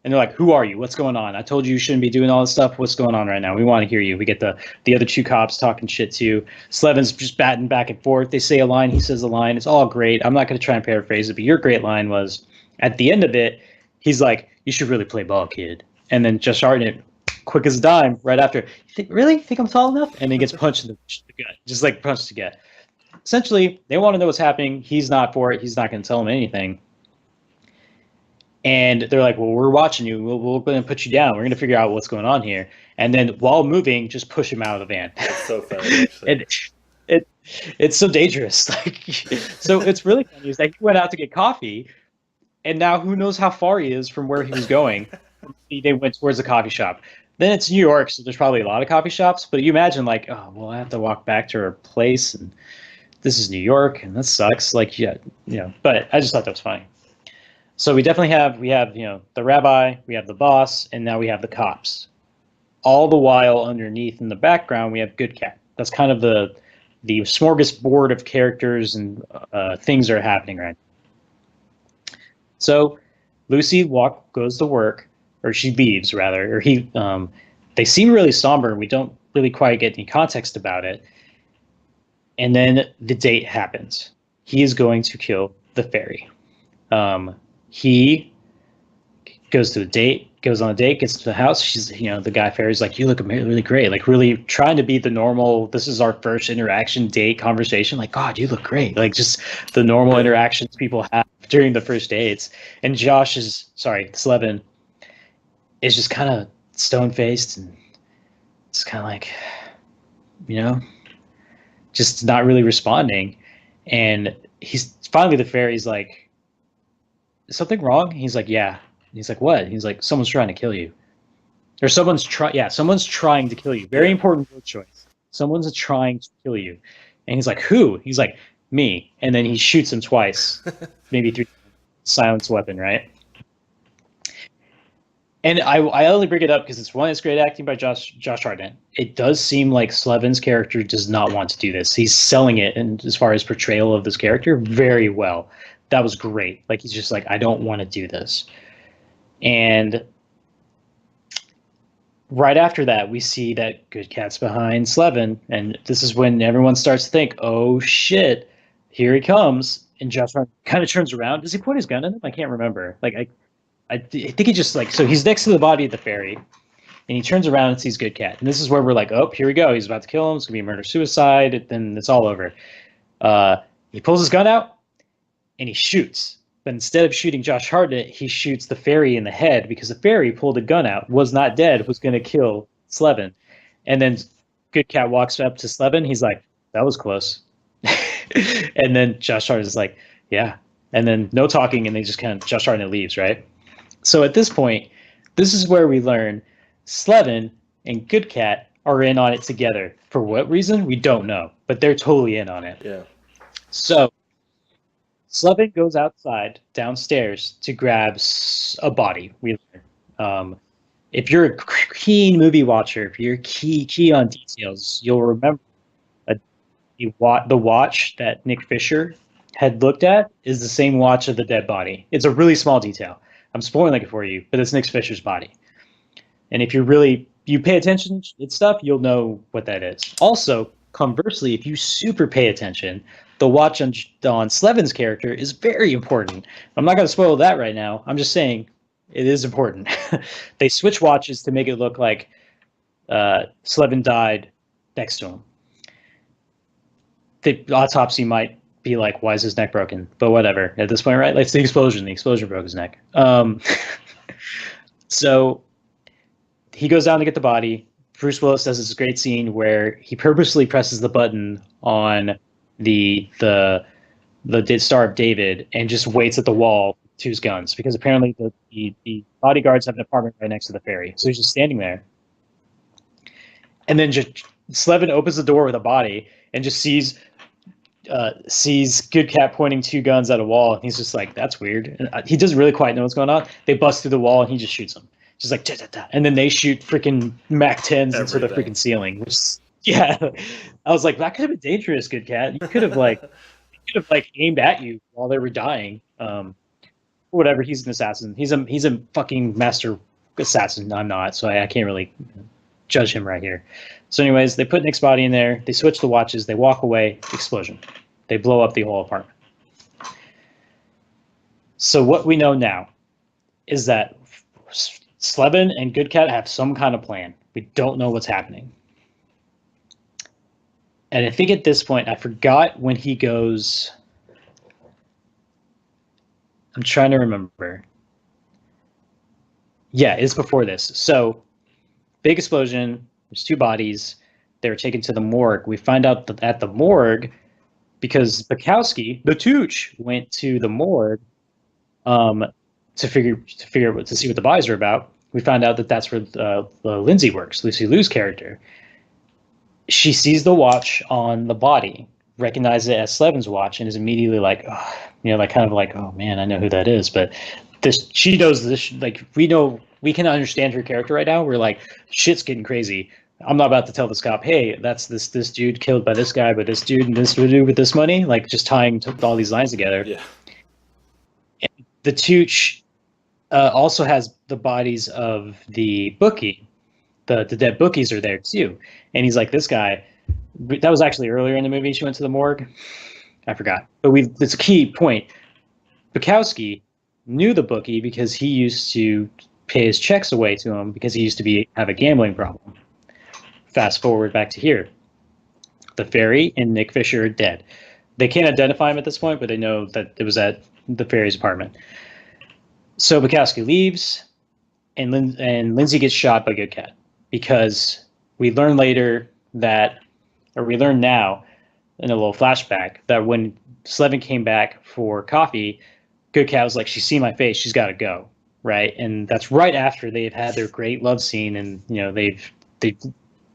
And they're like, "Who are you? What's going on? I told you you shouldn't be doing all this stuff. What's going on right now? We want to hear you." We get the other two cops talking shit too. Slevin's just batting back and forth. They say a line, he says a line. It's all great. I'm not going to try and paraphrase it, but your great line was, at the end of it, he's like, "You should really play ball, kid." And then Josh Hartnett, quick as a dime, right after, "Really? Think I'm tall enough?" And then he gets punched in the gut, just like punched to get. Essentially, they want to know what's happening. He's not for it. He's not going to tell them anything. And they're like, "Well, we're watching you. We're going to put you down. We're going to figure out what's going on here." And then while moving, just push him out of the van. That's so funny, actually. It's so dangerous. Like, so it's really funny. It's like he went out to get coffee, and now who knows how far he is from where he was going. They went towards the coffee shop. Then it's New York, so there's probably a lot of coffee shops. But you imagine, like, "Oh, well, I have to walk back to our place, and this is New York, and that sucks." Like, yeah, But I just thought that was funny. So we definitely have the rabbi, we have the boss, and now we have the cops. All the while, underneath in the background, we have Good Cat. That's kind of the smorgasbord of characters and things that are happening right now. So Lucy goes to work, or she leaves rather, or they seem really somber, and we don't really quite get any context about it. And then the date happens. He is going to kill the fairy. He goes on a date, gets to the house. She's, the guy fairy's like, "You look really great." Like, really trying to be the normal, this is our first interaction date conversation. Like, "God, you look great." Like, just the normal interactions people have during the first dates. And Slevin is just kind of stone faced and it's kind of like, just not really responding. And finally the fairy's like, "Is something wrong?" He's like, "Yeah." He's like, "What?" He's like, "Someone's trying to kill you." Or someone's trying to kill you. Very important word choice. Someone's trying to kill you. And he's like, "Who?" He's like, "Me." And then he shoots him twice, maybe 3 silence weapon, right? And I only bring it up because it's great acting by Josh Hartnett. It does seem like Slevin's character does not want to do this. He's selling it, and as far as portrayal of this character, very well. That was great. Like, he's just like, "I don't want to do this." And right after that, we see that Good Cat's behind Slevin, and this is when everyone starts to think, "Oh shit, here he comes." And Josh Hartnett kind of turns around. Does he point his gun at him? I can't remember. Like, I think he just, like, so he's next to the body of the fairy, and he turns around and sees Good Cat. And this is where we're like, "Oh, here we go. He's about to kill him. It's going to be murder-suicide. Then it's all over." He pulls his gun out, and he shoots. But instead of shooting Josh Hartnett, he shoots the fairy in the head because the fairy pulled a gun out, was not dead, was going to kill Slevin. And then Good Cat walks up to Slevin. He's like, "That was close." And then Josh Hartnett is like, "Yeah." And then no talking, and they just Josh Hartnett leaves, right? So at this point, this is where we learn Slevin and Good Cat are in on it together. For what reason? We don't know, but they're totally in on it. Yeah. So Slevin goes downstairs to grab a body. We learn. if you're a keen movie watcher, if you're key on details, you'll remember the watch that Nick Fisher had looked at is the same watch of the dead body. It's a really small detail. I'm spoiling it for you, but it's Nick Fisher's body. And if you pay attention to stuff, you'll know what that is. Also, conversely, if you super pay attention, the watch on Slevin's character is very important. I'm not going to spoil that right now. I'm just saying it is important. They switch watches to make it look like Slevin died next to him. The autopsy might be like, why is his neck broken? But whatever. At this point, right? Like, it's the explosion. The explosion broke his neck. So he goes down to get the body. Bruce Willis does this great scene where he purposely presses the button on the Star of David and just waits at the wall to his guns, because apparently the bodyguards have an apartment right next to the ferry. So he's just standing there. And then just Slevin opens the door with a body and just sees Good Cat pointing two guns at a wall. And he's just like, that's weird. And he doesn't really quite know what's going on. They bust through the wall and he just shoots them. Just like, da, da, da. And then they shoot freaking Mac 10s into the freaking ceiling. Which, yeah, I was like, that could have been dangerous, Good Cat. You could have aimed at you while they were dying. Whatever. He's an assassin. He's a fucking master assassin. I'm not, so I can't really judge him right here. So anyways, they put Nick's body in there. They switch the watches. They walk away. Explosion. They blow up the whole apartment. So what we know now is that Slevin and Good Cat have some kind of plan. We don't know what's happening. And I think at this point, I forgot when he goes... I'm trying to remember. Yeah, it's before this. So, big explosion. There's two bodies. They were taken to the morgue. We find out that at the morgue, because Bukowski, the Tooch, went to the morgue to see what the bodies are about. We found out that that's where Lindsay works, Lucy Liu's character. She sees the watch on the body, recognizes it as Slevin's watch, and is immediately like, oh, oh man, I know who that is. But she knows this. Like, we can understand her character right now. We're like, shit's getting crazy. I'm not about to tell this cop, hey, that's this dude killed by this guy, but this dude and this would do with this money. Like, just tying all these lines together. Yeah. And the Tooch also has the bodies of the bookie. The dead bookies are there too. And he's like, this guy, that was actually earlier in the movie. She went to the morgue. I forgot. But it's a key point. Bukowski knew the bookie because he used to pay his checks away to him because he used to have a gambling problem. Fast forward back to here. The ferry and Nick Fisher are dead. They can't identify him at this point, but they know that it was at the ferry's apartment. So Bukowski leaves, and Lindsay gets shot by Good Cat, because we learn now in a little flashback that when Slevin came back for coffee, Good Cat was like, she's seen my face, she's got to go, right? And that's right after they've had their great love scene, and they've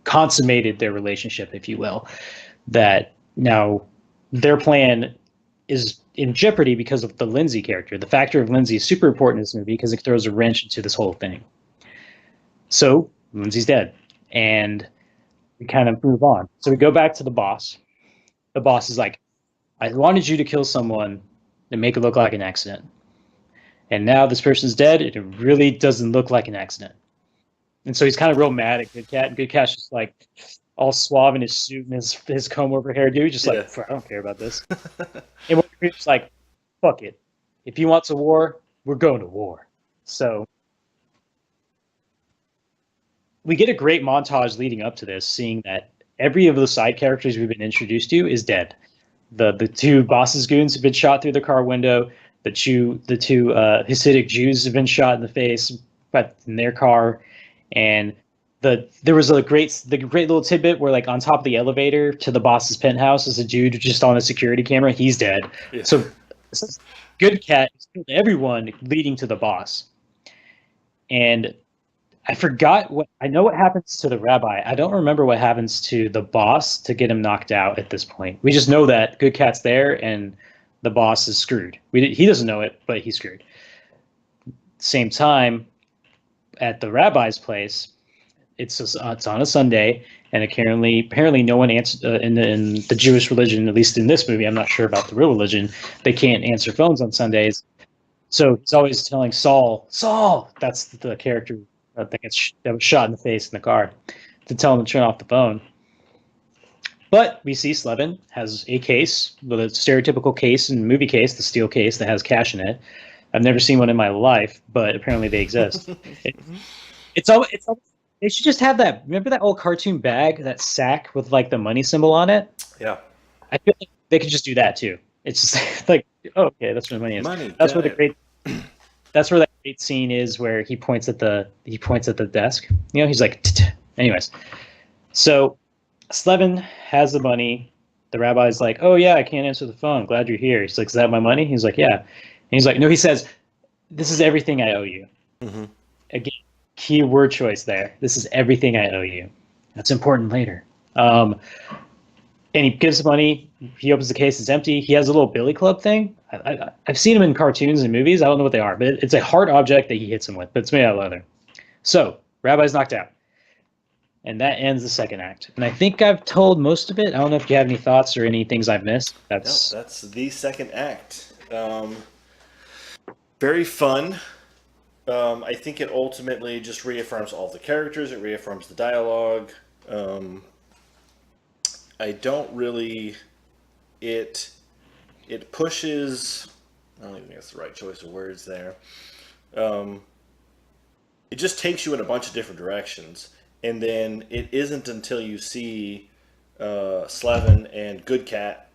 consummated their relationship, if you will. That now their plan is in jeopardy because of the Lindsay character. The factor of Lindsay is super important in this movie because it throws a wrench into this whole thing. So Lindsay's dead, and we kind of move on. So we go back to the boss. The boss is like, I wanted you to kill someone and make it look like an accident. And now this person's dead, and it really doesn't look like an accident. And so he's kind of real mad at Good Cat, and Good Cat's just like all suave in his suit and his comb-over hairdo, just like, I don't care about this. And he's like, fuck it. If he wants a war, we're going to war. So we get a great montage leading up to this, seeing that every of the side characters we've been introduced to is dead. The two boss's goons have been shot through the car window. The two Hasidic Jews have been shot in the face, but in their car. And there was the great little tidbit where, like, on top of the elevator to the boss's penthouse is a dude just on a security camera. He's dead. Yeah. So Good Cat killed everyone leading to the boss. And I forgot I know what happens to the rabbi. I don't remember what happens to the boss to get him knocked out at this point. We just know that Good Cat's there and the boss is screwed. He doesn't know it, but he's screwed. Same time, at the rabbi's place, it's on a Sunday, and apparently no one answers in the Jewish religion, at least in this movie. I'm not sure about the real religion. They can't answer phones on Sundays, so he's always telling Saul, that's the character that was shot in the face in the car, to tell him to turn off the phone. But we see Slevin has a case, with a stereotypical case and movie case, the steel case that has cash in it. I've never seen one in my life, but apparently they exist. It's they should just have that. Remember that old cartoon bag, that sack with like the money symbol on it? Yeah. I feel like they could just do that too. It's just like, oh, okay, that's where the money is. That's where that great scene is where he points at the desk. You know, he's like, anyways. So Slevin has the money. The rabbi's like, oh yeah, I can't answer the phone. Glad you're here. He's like, is that my money? He's like, yeah. And he's like, no, he says, this is everything I owe you. Mm-hmm. Again, key word choice there. This is everything I owe you. That's important later. And he gives the money. He opens the case. It's empty. He has a little billy club thing. I've seen him in cartoons and movies. I don't know what they are, but it's a hard object that he hits him with, but it's made out of leather. So, rabbi's knocked out. And that ends the second act. And I think I've told most of it. I don't know if you have any thoughts or any things I've missed. No, that's the second act. Very fun. I think it ultimately just reaffirms all the characters. It reaffirms the dialogue. I don't really... It pushes... I don't even think that's the right choice of words there. It just takes you in a bunch of different directions. And then it isn't until you see Slevin and Good Cat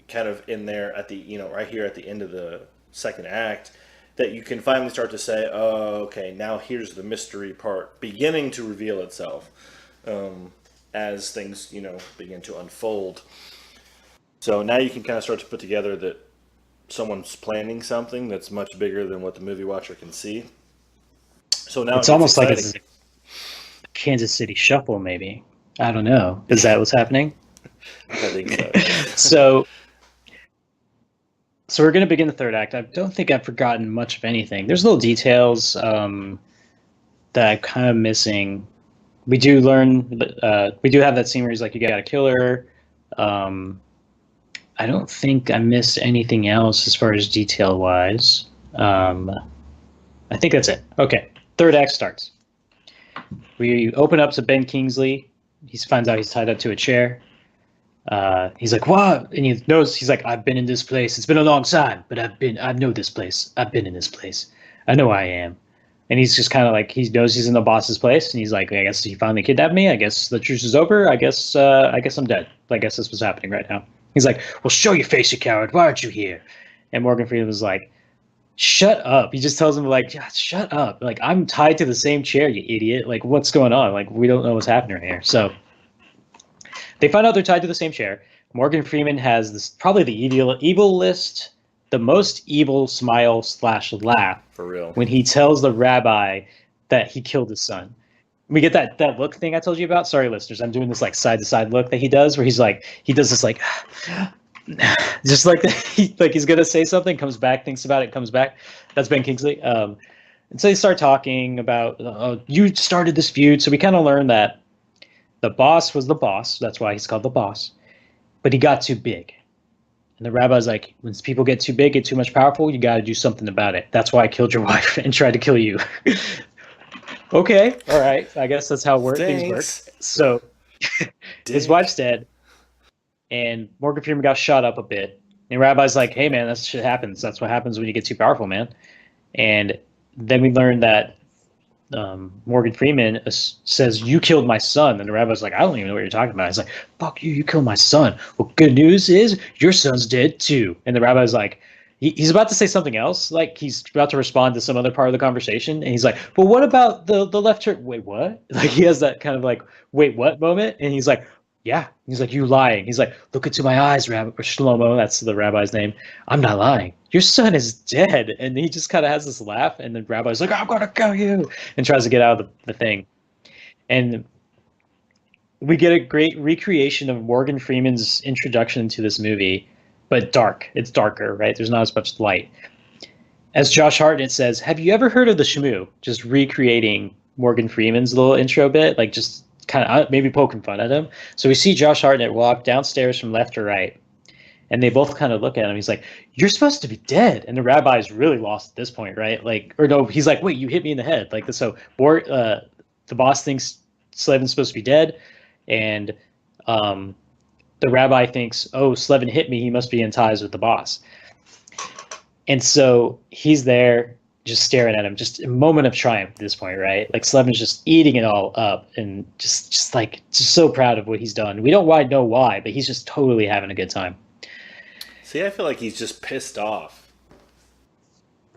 kind of in there at the, right here at the end of the second act, that you can finally start to say, oh, okay, now here's the mystery part beginning to reveal itself as things, begin to unfold. So now you can kind of start to put together that someone's planning something that's much bigger than what the movie watcher can see. So now it's almost like a Kansas City Shuffle, maybe. I don't know. Is that what's happening? I think so. So we're going to begin the third act. I don't think I've forgotten much of anything. There's little details that I'm kind of missing. We do learn. We do have that scene where he's like, "You got to kill her." I don't think I missed anything else as far as detail wise. I think that's it. Okay, third act starts. We open up to Ben Kingsley. He finds out he's tied up to a chair. He's like, what? And he knows, he's like, I've been in this place. It's been a long time, but I know this place. I've been in this place. I know I am. And he's just kind of like, he knows he's in the boss's place. And he's like, I guess he finally kidnapped me. I guess the truce is over. I guess I'm dead. I guess this was happening right now. He's like, well, show your face, you coward. Why aren't you here? And Morgan Freeman was like, shut up. He just tells him, like, shut up. Like, I'm tied to the same chair, you idiot. Like, what's going on? Like, we don't know what's happening here. So they find out they're tied to the same chair. Morgan Freeman has this probably the evil list, the most evil smile / laugh. For real. When he tells the rabbi that he killed his son. We get that look thing I told you about. Sorry, listeners. I'm doing this like side to side look that he does, where he does this like, just like he's gonna say something, comes back, thinks about it, comes back. That's Ben Kingsley. And so they start talking about you started this feud. So we kind of learn that the boss was the boss. That's why he's called the boss. But he got too big. And the rabbi's like, when people get too big, get too much powerful, you got to do something about it. That's why I killed your wife and tried to kill you. Okay, all right. I guess that's how things work. So his wife's dead, and Morgan Freeman got shot up a bit. And Rabbi's like, hey, man, that shit happens. That's what happens when you get too powerful, man. And then we learned that Morgan Freeman says, you killed my son. And the rabbi's like, I don't even know what you're talking about. He's like, fuck you, you killed my son. Well, good news is your son's dead too. And the rabbi's like, he's about to say something else. Like he's about to respond to some other part of the conversation. And he's like, but what about the left turn? Wait, what? Like he has that kind of like, wait, what moment? And he's like, yeah. He's like, you lying. He's like, look into my eyes, Rabbi, or Shlomo. That's the rabbi's name. I'm not lying. Your son is dead. And he just kind of has this laugh. And the rabbi's like, I'm going to kill you. And tries to get out of the thing. And we get a great recreation of Morgan Freeman's introduction to this movie, but dark. It's darker, right? There's not as much light. As Josh Hartnett says, have you ever heard of the Shmoo? Just recreating Morgan Freeman's little intro bit, like just kind of maybe poking fun at him. So we see Josh Hartnett walk downstairs from left to right, and they both kind of look at him. He's like, "You're supposed to be dead," and the rabbi's really lost at this point, right? Like, or no, he's like, "Wait, you hit me in the head." Like, so the boss thinks Slevin's supposed to be dead, and the rabbi thinks, "Oh, Slevin hit me. He must be in ties with the boss." And so he's there just staring at him, just a moment of triumph at this point, right? Like Slevin's just eating it all up and just so proud of what he's done. We don't quite know why, but he's just totally having a good time. See, I feel like he's just pissed off.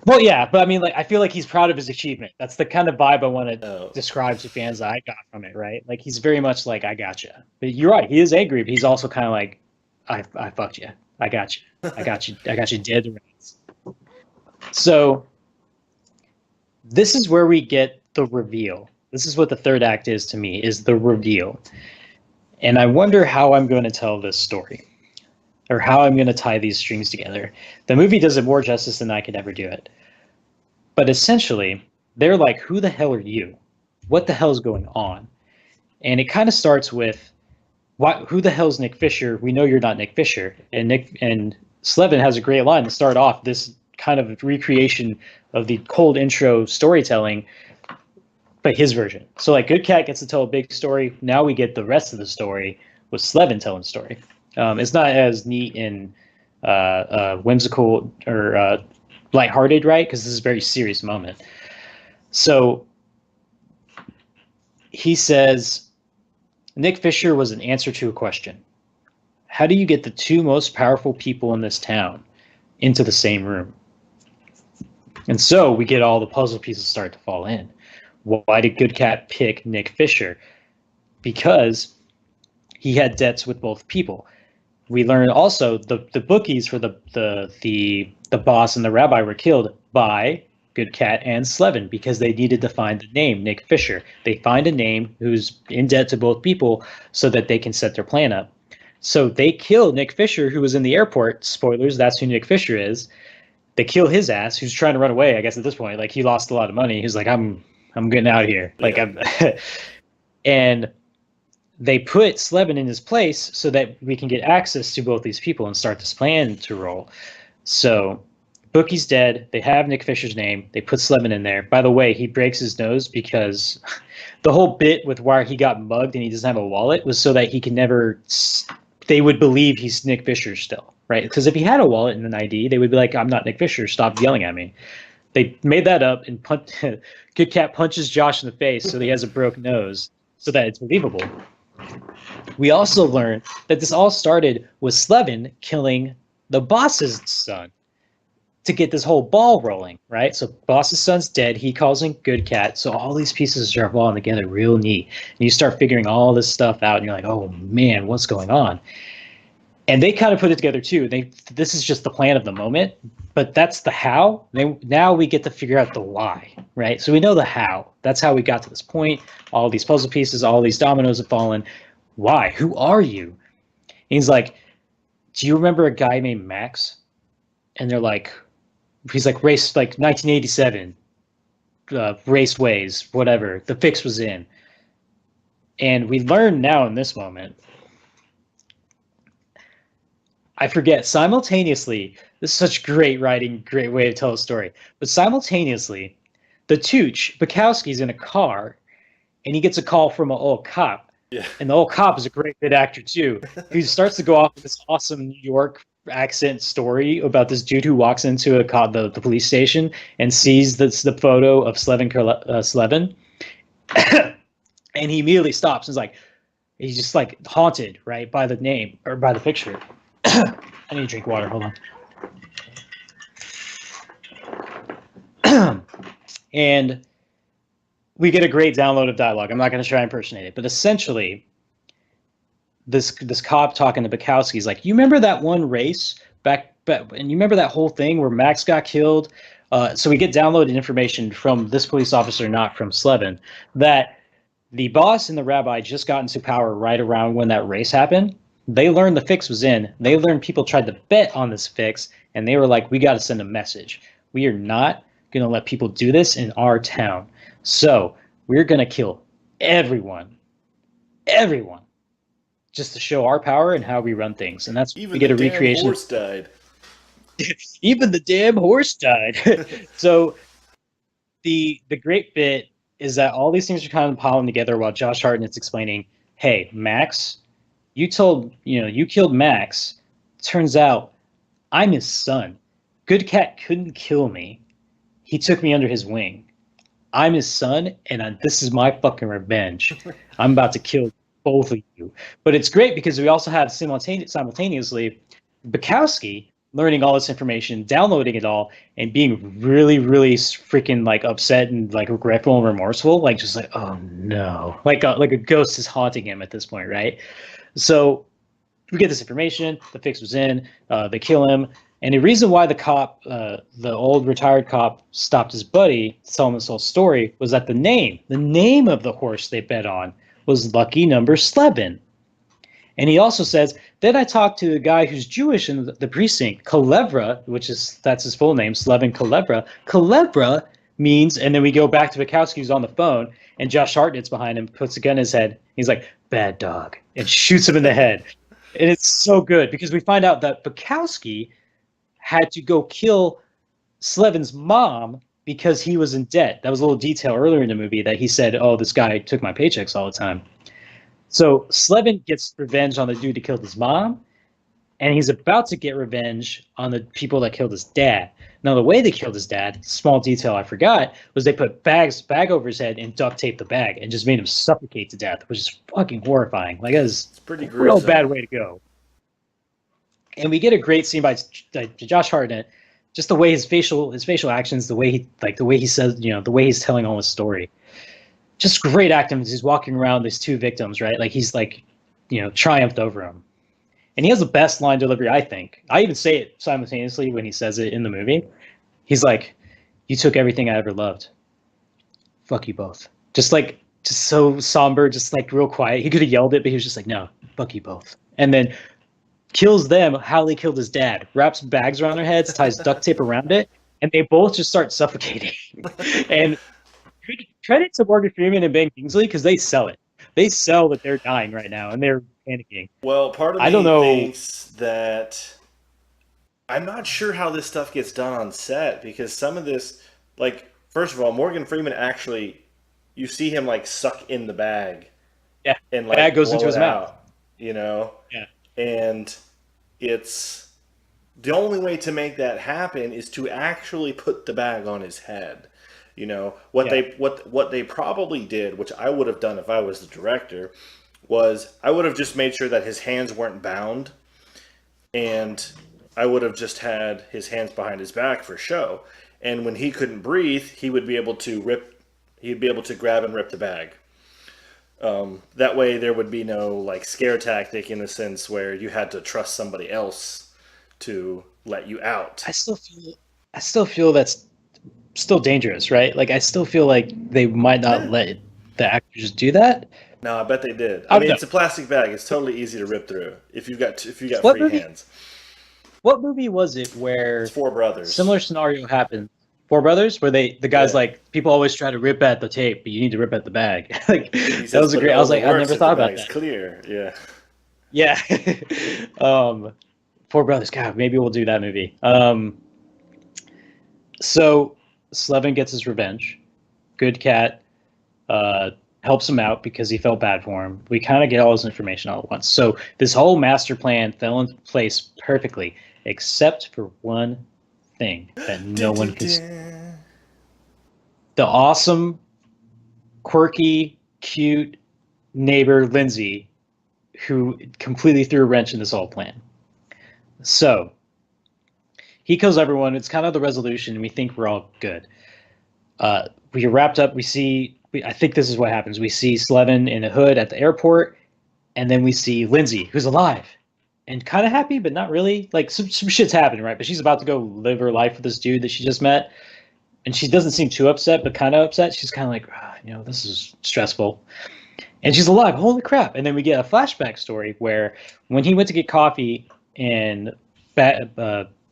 Well, yeah, but I mean, like, I feel like he's proud of his achievement. That's the kind of vibe I want to describe to fans that I got from it, right? Like, he's very much like, I gotcha. But you're right, he is angry, but he's also kind of like, I fucked you. I got you. I got you. I got you dead to rights. So, this is where we get the reveal. This is what the third act is to me, is the reveal. And I wonder how I'm going to tell this story, or how I'm going to tie these strings together. The movie does it more justice than I could ever do it. But essentially, they're like, who the hell are you? What the hell is going on? And it kind of starts with, who the hell is Nick Fisher? We know you're not Nick Fisher. And Slevin has a great line to start off this kind of recreation of the cold intro storytelling, but his version. So like Good Cat gets to tell a big story. Now we get the rest of the story with Slevin telling the story. It's not as neat and whimsical or lighthearted, right? Because this is a very serious moment. So he says, Nick Fisher was an answer to a question. How do you get the two most powerful people in this town into the same room? And so we get all the puzzle pieces start to fall in. Why did Good Cat pick Nick Fisher? Because he had debts with both people. We learn also the bookies for the boss and the rabbi were killed by Good Cat and Slevin because they needed to find the name Nick Fisher. They find a name who's in debt to both people so that they can set their plan up. So they kill Nick Fisher, who was in the airport. Spoilers, that's who Nick Fisher is. They kill his ass, who's trying to run away, I guess, at this point. Like, he lost a lot of money. He's like, I'm getting out of here. Like, yeah. And they put Slevin in his place so that we can get access to both these people and start this plan to roll. So Bookie's dead. They have Nick Fisher's name. They put Slevin in there. By the way, he breaks his nose because the whole bit with why he got mugged and he doesn't have a wallet was so that he can never – they would believe he's Nick Fisher still, right? Because if he had a wallet and an ID, they would be like, I'm not Nick Fisher. Stop yelling at me. They made that up and Good Cat punches Josh in the face so he has a broke nose so that it's believable. We also learn that this all started with Slevin killing the boss's son to get this whole ball rolling, right? So boss's son's dead. He calls in Good Cat. So all these pieces are falling together real neat. And you start figuring all this stuff out and you're like, oh man, what's going on? And they kind of put it together too. This is just the plan of the moment, but that's the how. Now we get to figure out the why, right? So we know the how. That's how we got to this point. All these puzzle pieces, all these dominoes have fallen. Why? Who are you? And he's like, do you remember a guy named Max? And they're like, he's like, race, like 1987, raceways, whatever. The fix was in. And we learn now in this moment, I forget, simultaneously, this is such great writing, great way to tell a story, but simultaneously, the Tooch, Bukowski's in a car, and he gets a call from an old cop. Yeah. And the old cop is a great good actor, too, who starts to go off with this awesome New York accent story about this dude who walks into the police station and sees the photo of Slevin, and he immediately stops and is like, he's just like haunted, right, by the name, or by the picture. I need to drink water. Hold on. And we get a great download of dialogue. I'm not going to try and impersonate it, but essentially, this cop talking to Bukowski is like, you remember that one race back, and you remember that whole thing where Max got killed? So we get downloaded information from this police officer, not from Slevin, that the boss and the rabbi just got into power right around when that race happened. They learned the fix was in. They learned people tried to bet on this fix, and they were like, we got to send a message. We are not going to let people do this in our town. So we're going to kill everyone, just to show our power and how we run things. And that's Even we get the a damn recreation. horse died. Even the damn horse died. So the great bit is that all these things are kind of piling together while Josh Hartnett's explaining, hey, Max, you killed Max. Turns out I'm his son. Good Cat couldn't kill me. He took me under his wing. I'm his son, and this is my fucking revenge. I'm about to kill both of you. But it's great because we also have simultaneously Bukowski learning all this information, downloading it all, and being really, really freaking like upset and like regretful and remorseful, like just like, oh no, like a ghost is haunting him at this point, right? So we get this information. The fix was in. They kill him. And the reason why the cop, the old retired cop, stopped his buddy to tell him this whole story was that the name of the horse they bet on was Lucky Number Slevin. And he also says, then I talked to a guy who's Jewish in the precinct, Kalevra, that's his full name, Slevin Kalevra. Kalevra means, and then we go back to Bukowski, who's on the phone, and Josh Hartnett's behind him, puts a gun in his head. He's like, bad dog, and shoots him in the head. And it's so good because we find out that Bukowski had to go kill Slevin's mom because he was in debt. That was a little detail earlier in the movie that he said, oh, this guy took my paychecks all the time. So Slevin gets revenge on the dude who killed his mom, and he's about to get revenge on the people that killed his dad. Now, the way they killed his dad, small detail I forgot, was they put bag over his head and duct taped the bag and just made him suffocate to death, which is fucking horrifying. Like, it's pretty a real gruesome. bad way to go. And we get a great scene by Josh Hartnett, just the way his facial actions, the way he says, the way he's telling all his story. Just great acting as he's walking around these two victims, right? Like he's like, triumphed over them. And he has the best line delivery, I think. I even say it simultaneously when he says it in the movie. He's like, you took everything I ever loved. Fuck you both. Just so somber, just like real quiet. He could have yelled it, but he was just like, no, fuck you both. And then kills them how they killed his dad. Wraps bags around their heads, ties duct tape around it, and they both just start suffocating. And credit to Morgan Freeman and Ben Kingsley because they sell it. They sell that they're dying right now and they're panicking. Well, part of me thinks that I'm not sure how this stuff gets done on set because some of this, like, first of all, Morgan Freeman actually, you see him like suck in the bag. Yeah. And like bag goes into his mouth. Yeah. And it's the only way to make that happen is to actually put the bag on his head. What they probably did, which I would have done if I was the director, was I would have just made sure that his hands weren't bound, and I would have just had his hands behind his back for show. And when he couldn't breathe, he would be able to grab and rip the bag. That way, there would be no like scare tactic in the sense where you had to trust somebody else to let you out. I still feel that's still dangerous, right? Like I still feel like they might not let the actors do that. No, I bet they did. I mean, it's a plastic bag. It's totally easy to rip through if you got free hands. What movie was it where it's Four Brothers? Similar scenario happened. Four Brothers, where the guy's like, people always try to rip at the tape, but you need to rip at the bag. Like that was a great. I was like, I never thought about that. It's clear, yeah. Yeah. Four Brothers. God, maybe we'll do that movie. So Slevin gets his revenge. Good Cat helps him out because he felt bad for him. We kind of get all this information all at once. So this whole master plan fell into place perfectly, except for one thing that no one could see. The awesome, quirky, cute neighbor, Lindsay, who completely threw a wrench in this whole plan. So he kills everyone. It's kind of the resolution, and we think we're all good. We wrapped up. I think this is what happens. We see Slevin in a hood at the airport, and then we see Lindsay, who's alive and kind of happy, but not really. Like some shit's happening, right? But she's about to go live her life with this dude that she just met, and she doesn't seem too upset, but kind of upset. She's kind of like, this is stressful. And she's alive. Holy crap! And then we get a flashback story where when he went to get coffee, and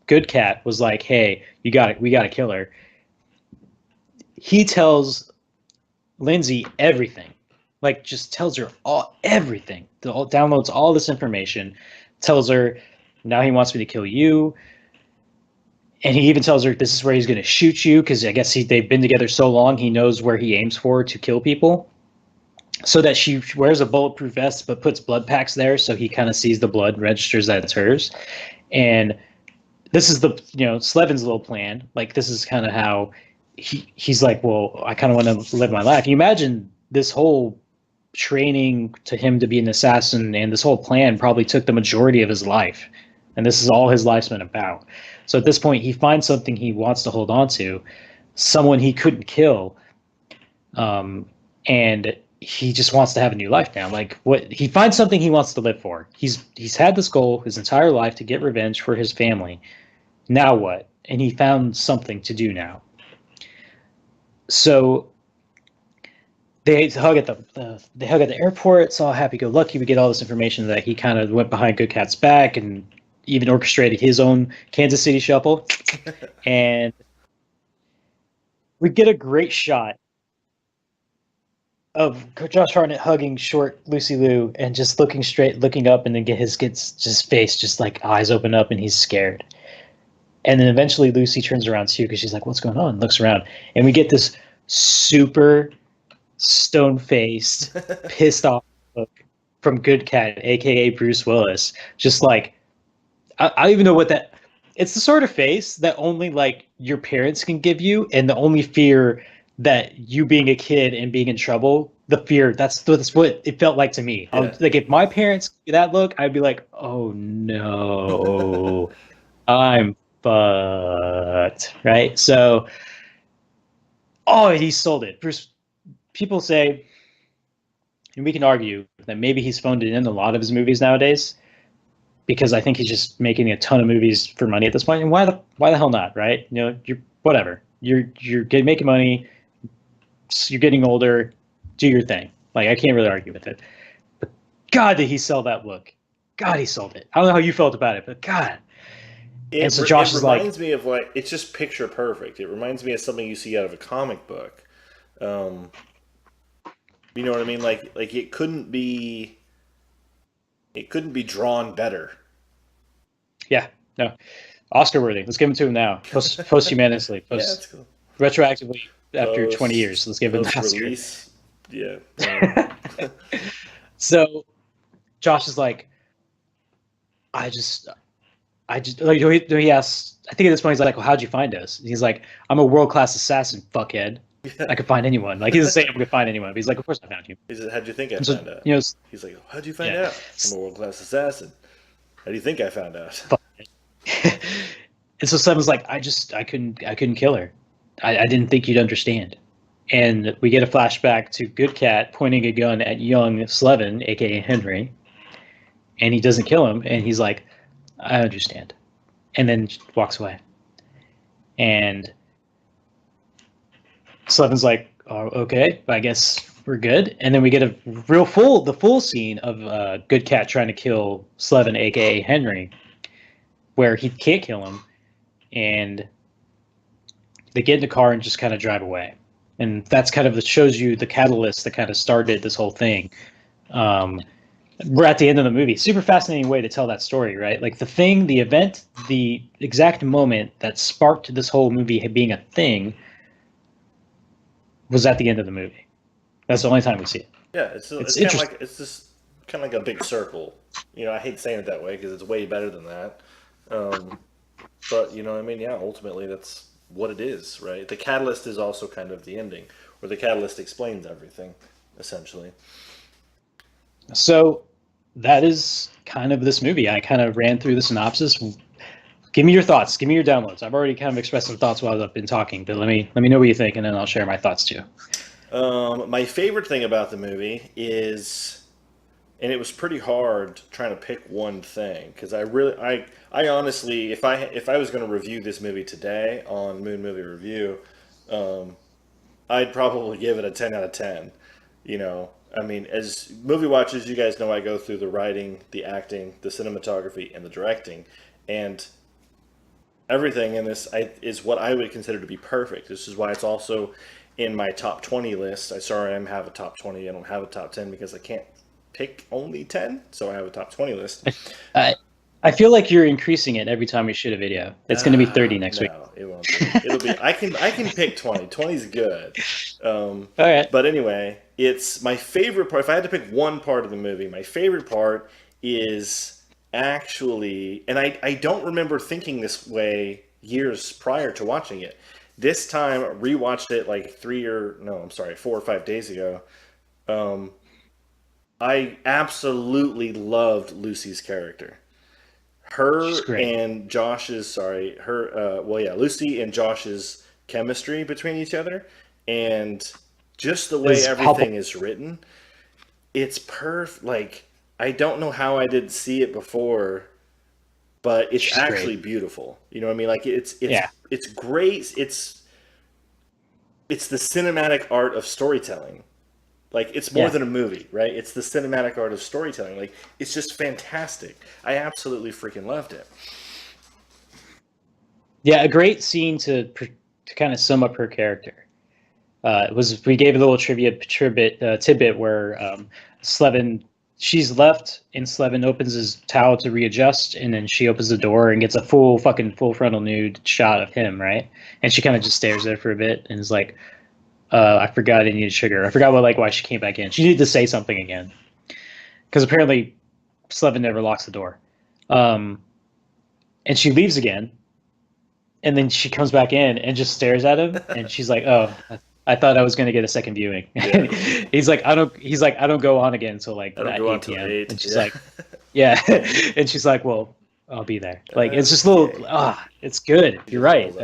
Good Cat was like, "Hey, we got to kill her." He tells Lindsay everything, like just tells her everything, downloads all this information, tells her now he wants me to kill you. And he even tells her this is where he's going to shoot you because I guess they've been together so long, he knows where he aims for to kill people. So that she wears a bulletproof vest but puts blood packs there so he kind of sees the blood, registers that it's hers. And this is the, Slevin's little plan. Like, this is kind of how he's like, well, I kind of want to live my life. You imagine this whole training to him to be an assassin and this whole plan probably took the majority of his life. And this is all his life's been about. So at this point, he finds something he wants to hold on to, someone he couldn't kill, and he just wants to have a new life now. Like, what he finds something he wants to live for. He's had this goal his entire life to get revenge for his family. Now what? And he found something to do now. So they hug at the airport. It's all happy-go-lucky. We get all this information that he kind of went behind Good Cat's back and even orchestrated his own Kansas City shuffle. And we get a great shot of Josh Hartnett hugging short Lucy Liu and just looking up, and then gets his face just like eyes open up and he's scared. And then eventually Lucy turns around too because she's like, what's going on? Looks around. And we get this super stone-faced, pissed off look from Good Cat, a.k.a. Bruce Willis. Just like, I don't even know what that... It's the sort of face that only, like, your parents can give you, and the only fear that you being a kid and being in trouble, the fear, that's what it felt like to me. Yeah. Like, if my parents gave that look, I'd be like, oh, no, I'm fucked, right? So, he sold it. Bruce, people say, and we can argue, that maybe he's phoned it in a lot of his movies nowadays, because I think he's just making a ton of movies for money at this point. And why the hell not, right? You're whatever. You're making money. You're getting older. Do your thing. Like, I can't really argue with it. But God, did he sell that look? God, he sold it. I don't know how you felt about it, but God. And so Josh is like, it reminds me of, like, it's just picture perfect. It reminds me of something you see out of a comic book. You know what I mean? Like it couldn't be drawn better. Yeah, no, Oscar worthy. Let's give him to him now. Posthumously, yeah, that's cool. Retroactively after 20 years. Let's give him the Oscar. Release. Yeah. So Josh is like, I just like, he asks, I think at this point he's like, well, how'd you find us? And he's like, I'm a world-class assassin, fuckhead. Yeah. I could find anyone. Like, he doesn't say I could find anyone, but he's like, of course I found you. He said, how'd you think I found out? He's like, how'd you find out? I'm a world-class assassin. How do you think I found out? And so Slevin's like, I couldn't kill her. I didn't think you'd understand. And we get a flashback to Good Cat pointing a gun at young Slevin, aka Henry, and he doesn't kill him, and he's like, I understand. And then walks away. And Slevin's like, oh, okay, I guess we're good. And then we get the full scene of Good Cat trying to kill Slevin, aka Henry, where he can't kill him, and they get in the car and just kind of drive away. And that's kind of shows you the catalyst that kind of started this whole thing. We're at the end of the movie. Super fascinating way to tell that story, right? Like the event, the exact moment that sparked this whole movie being a thing was at the end of the movie. That's the only time we see it. Yeah, it's kind of like, it's just kind of like a big circle. I hate saying it that way because it's way better than that. But you know what I mean? Yeah, ultimately that's what it is, right? The catalyst is also kind of the ending, where the catalyst explains everything, essentially. So that is kind of this movie. I kind of ran through the synopsis. Give me your thoughts. Give me your downloads. I've already kind of expressed some thoughts while I've been talking, but let me know what you think, and then I'll share my thoughts too. My favorite thing about the movie is, and it was pretty hard trying to pick one thing, because I honestly, if I was going to review this movie today on Moon Movie Review, I'd probably give it a 10 out of 10. I mean, as movie watchers, you guys know I go through the writing, the acting, the cinematography, and the directing, and everything in this is what I would consider to be perfect. This is why it's also in my top 20 list. I have a top 20. I don't have a top 10 because I can't pick only 10, so I have a top 20 list. I feel like you're increasing it every time we shoot a video. It's going to be 30 next week. No, it won't be. It'll be. I can pick 20. 20 is good. All right. But anyway, it's my favorite part. If I had to pick one part of the movie, my favorite part is actually, and I don't remember thinking this way years prior to watching it. This time, rewatched it like 4 or 5 days ago. I absolutely loved Lucy's character. Lucy and Josh's chemistry between each other, and just the way everything is written, it's perfect. Like, I don't know how I didn't see it before, but it's actually beautiful. You know what I mean? Like, it's great. It's the cinematic art of storytelling. Like, it's more than a movie, right? It's the cinematic art of storytelling. Like, it's just fantastic. I absolutely freaking loved it. Yeah, a great scene to kind of sum up her character. We gave a little tidbit where Slevin, she's left, and Slevin opens his towel to readjust, and then she opens the door and gets a full frontal nude shot of him, right? And she kind of just stares there for a bit and is like, I forgot I needed sugar. I forgot why she came back in. She needed to say something again. Because apparently Slevin never locks the door. And she leaves again. And then she comes back in and just stares at him. And she's like, oh, I thought I was going to get a second viewing. Yeah. He's like, I don't go on again until like at 8 p.m. And she's like, yeah. And she's like, well, I'll be there. Like, it's just a little, it's good. You're right.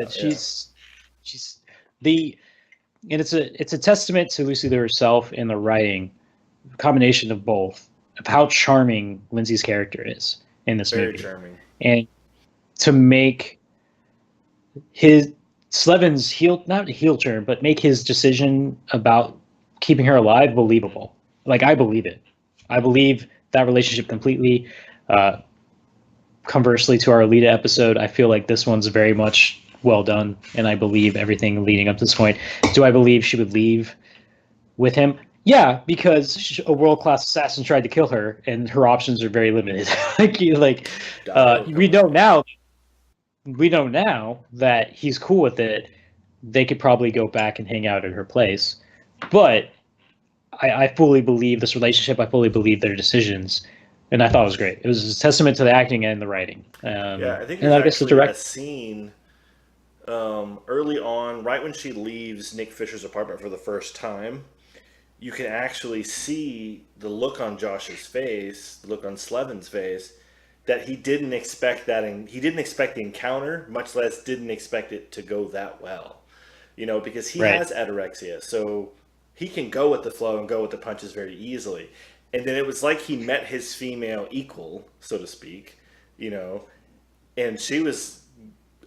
And it's a testament to Lucy herself and the writing, combination of both, of how charming Lindsay's character is in this movie. Very charming. And to make Slevin's not heel turn, but make his decision about keeping her alive believable. Like, I believe it. I believe that relationship completely. Conversely to our Alita episode, I feel like this one's very much well done, and I believe everything leading up to this point. Do I believe she would leave with him? Yeah, because a world-class assassin tried to kill her, and her options are very limited. We know now that he's cool with it. They could probably go back and hang out at her place, but I fully believe this relationship. I fully believe their decisions, and I thought it was great. It was a testament to the acting and the writing. I think there's a scene early on, right when she leaves Nick Fisher's apartment for the first time, you can actually see the look on Josh's face, the look on Slevin's face, that he didn't expect that, and he didn't expect the encounter, much less didn't expect it to go that well. You know, because he has anorexia, so he can go with the flow and go with the punches very easily. And then it was like he met his female equal, so to speak, you know, and she was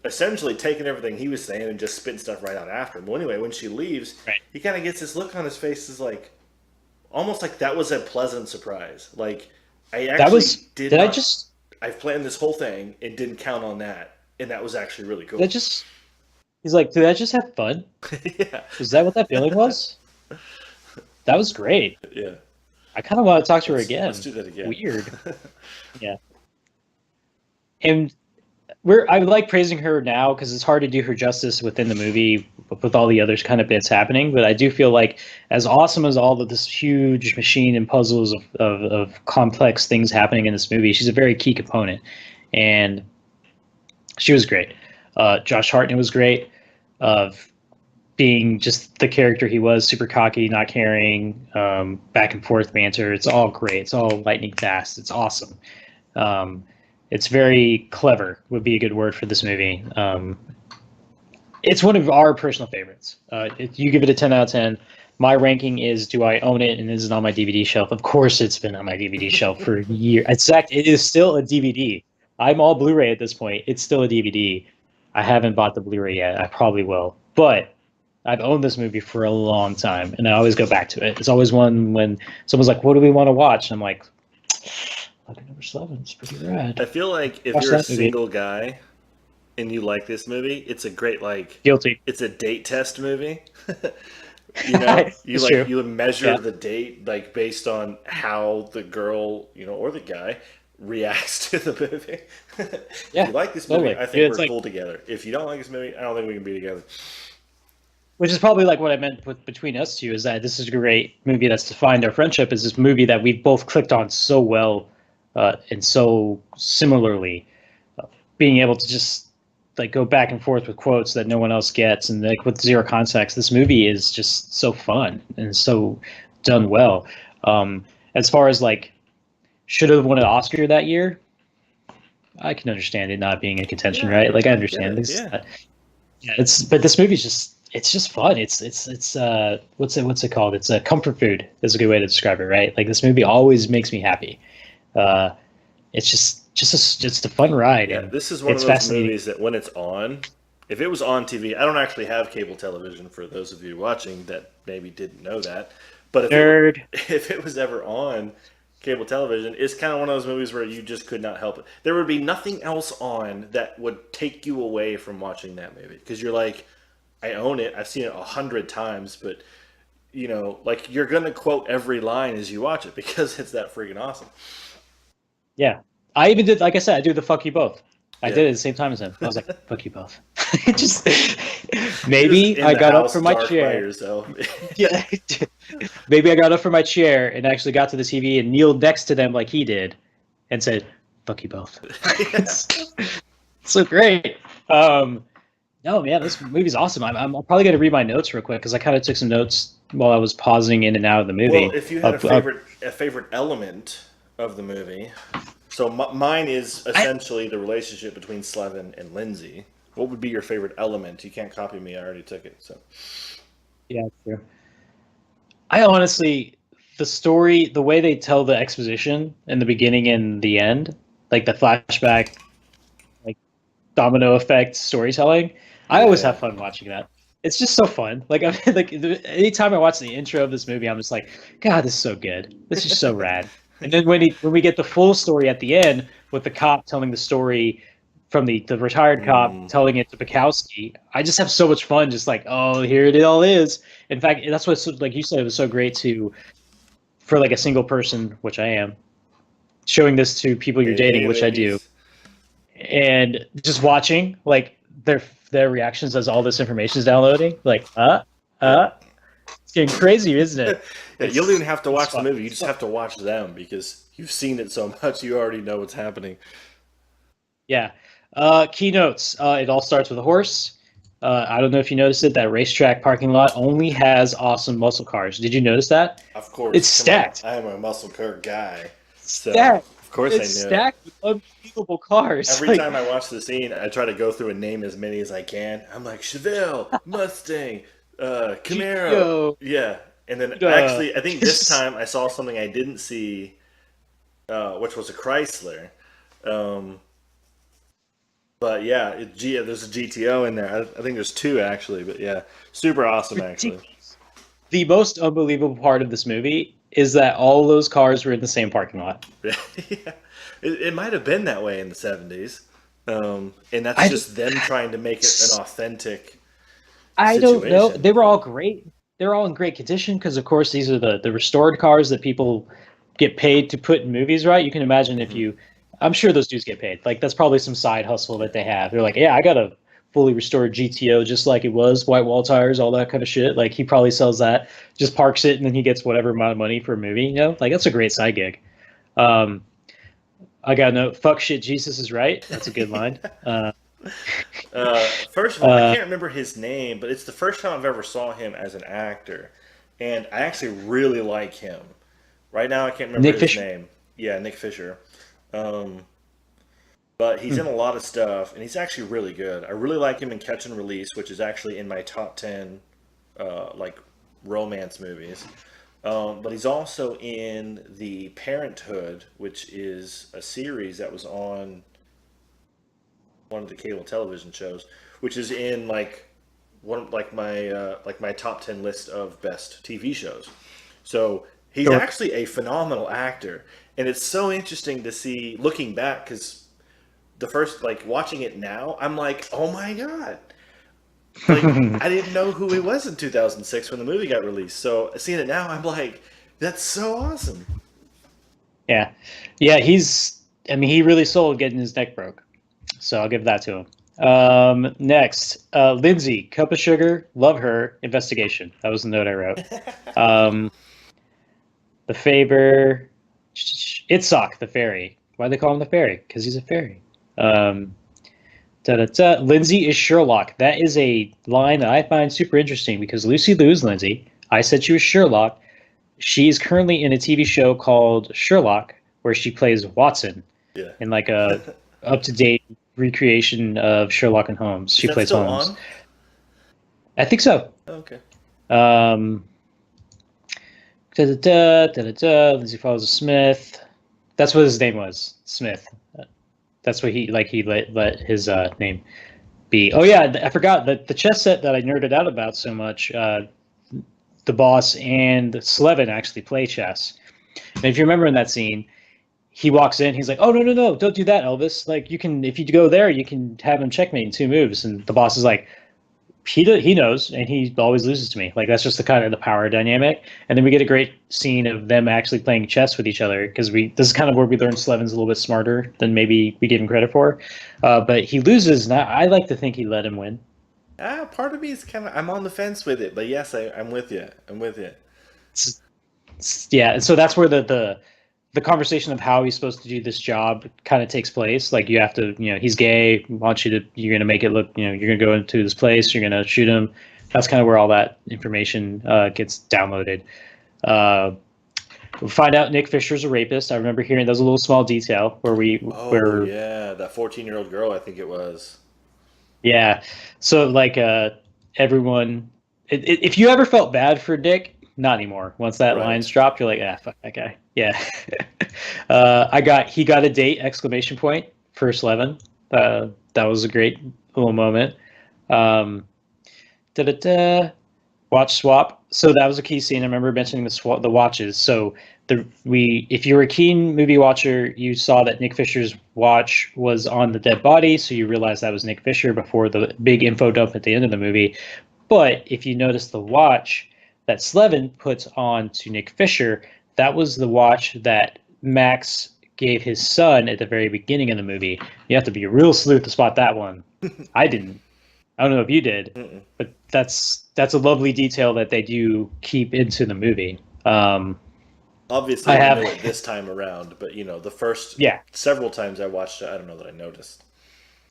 essentially taking everything he was saying and just spitting stuff right out after him. Well, anyway, when she leaves, he kind of gets this look on his face, is like, almost like that was a pleasant surprise. Like, I've planned this whole thing and didn't count on that, and that was actually really cool. He's like, did I just have fun? Yeah. Was that what that feeling was? That was great. Yeah. I kind of want to talk to her again. Let's do that again. Weird. Yeah. And I like praising her now because it's hard to do her justice within the movie with all the other kind of bits happening. But I do feel like, as awesome as all of this huge machine and puzzles of complex things happening in this movie, she's a very key component. And she was great. Josh Hartnett was great, of being just the character he was, super cocky, not caring, back and forth banter. It's all great. It's all lightning fast. It's awesome. It's very clever, would be a good word for this movie. It's one of our personal favorites. You give it a 10 out of 10. My ranking is, do I own it, and is it on my DVD shelf? Of course it's been on my DVD shelf for a year. In fact, it is still a DVD. I'm all Blu-ray at this point. It's still a DVD. I haven't bought the Blu-ray yet. I probably will. But I've owned this movie for a long time, and I always go back to it. It's always one when someone's like, what do we want to watch? And I'm like, Lucky Number Slevin. It's pretty rad. I feel like if you're a single guy and you like this movie, it's a great, like... Guilty. It's a date test movie. You know, It's true. you measure Yeah. the date like based on how the girl, or the guy reacts to the movie. If you Yeah. like this movie, Totally. I think Yeah, it's we're like, cool together. If you don't like this movie, I don't think we can be together. which is probably like what I meant with between us two is that this is a great movie that's defined our friendship. Is this movie that we've both clicked on so well, and so similarly, being able to just like go back and forth with quotes that no one else gets, and like with zero context, this movie is just so fun and so done well. As far as like should have won an Oscar that year, I can understand it not being in contention, Yeah, right? Like I I get understand it. this. Yeah. Yeah, it's but this movie's just fun. It's what's it called? It's a comfort food is a good way to describe it, right? Like this movie always makes me happy. Uh, it's just a fun ride, Yeah, and this is one of it's those fascinating. movies that when it's on, if it was on TV, I don't actually have cable television for those of you watching that maybe didn't know that. But Nerd. if it was ever on cable television, it's kind of one of those movies where you just could not help it. There would be nothing else on that would take you away from watching that movie because you're like, I own it. I've seen it 100 times, but like you're gonna quote every line as you watch it because it's that freaking awesome. Yeah, I even did. Like I said, I do the fuck you both. I Yeah. did it at the same time as him. I was like, fuck you both. Just You're just maybe in I the got up house from my dark by chair. yourself. Yeah, maybe I got up from my chair and actually got to the TV and kneeled next to them like he did, and said, "Fuck you both." Yeah. It's so great. Um, no, man, this movie's awesome. I'm probably going to read my notes real quick because I kind of took some notes while I was pausing in and out of the Well, movie. if you had Uh, uh, a favorite element of the movie, so mine is I, essentially the relationship between Slevin and Lindsay. What would be your favorite element? You can't copy me. I already took it. So yeah, true. I honestly, the story, the way they tell the exposition in the beginning and the end, like the flashback, like domino effect storytelling, I always yeah, have fun watching that. It's just so fun. Like I like anytime I watch the intro of this movie, I'm just like, God, this is so good. This is so rad. And then when we get the full story at the end with the cop telling the story from the retired cop mm, telling it to Bukowski, I just have so much fun. Just like, oh, here it all is. In fact, that's what's like you said, it was so great to for like a single person, which I am, showing this to people you're hey, dating, hey, which I do, ladies. and just watching like their reactions as all this information is downloading. Like, it's getting crazy, isn't it? Yeah, you don't even have to It's watch the fun. movie. You It's just fun. have to watch them because you've seen it so much. You already know what's happening. Yeah. Keynotes. It all starts with a horse. I don't know if you noticed it. That racetrack parking lot only has awesome muscle cars. Did you notice that? Of It's course, come on. stacked. I am a muscle car guy, so Stacked. of course I It's knew it. stacked with unbelievable cars. Every Like time I watch the scene, I try to go through and name as many as I can. I'm like Chevelle, Mustang, Camaro, GTO, yeah. And then uh, actually, I think this time I saw something I didn't see, which was a Chrysler. Um, but yeah, there's a GTO in there. I think there's two actually, but yeah, super awesome actually. ridiculous. The most unbelievable part of this movie is that all those cars were in the same parking lot. Yeah, it might have been that way in the '70s, and that's I just them trying to make it an authentic I don't know. situation. They were all great. They're all in great condition because, of course, these are the restored cars that people get paid to put in movies, right? You can imagine if Hmm. you, I'm sure those dudes get paid. Like that's probably some side hustle that they have. They're like, yeah, I got a fully restored GTO just like it was, white wall tires, all that kind of shit. Like he probably sells that, just parks it, and then he gets whatever amount of money for a movie. You know, like that's a great side gig. Um, I got no fuck shit. Jesus is right. That's a good line. First of all, I Uh, can't remember his name, but it's the first time I've ever saw him as an actor, and I actually really like him. Right now, I can't remember Nick his Fisher. name. Yeah, Nick Fisher. Um, but he's in a lot of stuff, and he's actually really good. I really like him in Catch and Release, which is actually in my top 10 like romance movies. But he's also in the Parenthood, which is a series that was on one of the cable television shows, which is in one like my top 10 list of best TV shows. So he's Sure. actually a phenomenal actor, and it's so interesting to see looking back because the first like watching it now, I'm like, oh my god, Like, I didn't know who he was in 2006 when the movie got released. So seeing it now, I'm like, that's so awesome. Yeah, yeah. I mean, he really sold getting his neck broke. So I'll give that to him. Next, Lindsay, cup of sugar, love her. Investigation. That was the note I wrote. The Faber, Itzhak, the fairy. Why do they call him the fairy? Because he's a fairy. Um, Lindsay is Sherlock. That is a line that I find super interesting because Lucy Liu is Lindsay. I said she was Sherlock. She is currently in a TV show called Sherlock, where she plays Watson Yeah. in like a up to date recreation of Sherlock and Holmes. She Is that plays still Holmes. on? I think so. Oh, okay. Um, Lindsay follows Smith. That's what his name was, Smith. That's what he let his name be. Oh yeah, I forgot the chess set that I nerded out about so much. The boss and Slevin actually play chess. And if you remember in that scene, he walks in, he's like, "Oh no, don't do that, Elvis. Like you can if you go there, you can have him checkmate in 2 moves." And the boss is like, he knows, and he always loses to me. Like that's just the kind of the power dynamic. And then we get a great scene of them actually playing chess with each other because this is kind of where we learn Slevin's a little bit smarter than maybe we give him credit for. But he loses, and I like to think he let him win. Part of me is I'm on the fence with it, but yes, I'm with you. I'm with you. Yeah, and so that's where the conversation of how he's supposed to do this job kind of takes place. Like you have to, he's gay, you're gonna make it look, you're gonna go into this place, you're gonna shoot him. That's kind of where all that information gets downloaded. We find out Nick Fisher's a rapist. I remember hearing that was a little small detail where yeah, that 14-year-old girl, I think it was. Yeah, so like everyone, if you ever felt bad for Nick, not anymore. Once that Right. line's dropped, you're like, fuck that guy. Yeah. He got a date, exclamation point, for Slevin. That was a great little moment. Watch swap. So that was a key scene. I remember mentioning the watches. So if you were a keen movie watcher, you saw that Nick Fisher's watch was on the dead body, so you realized that was Nick Fisher before the big info dump at the end of the movie. But if you notice the watch that Slevin puts on to Nick Fisher, that was the watch that Max gave his son at the very beginning of the movie. You have to be a real sleuth to spot that one. I didn't. I don't know if you did, but that's a lovely detail that they do keep into the movie. Obviously, I knew it this time around, but the first several times I watched it, I don't know that I noticed.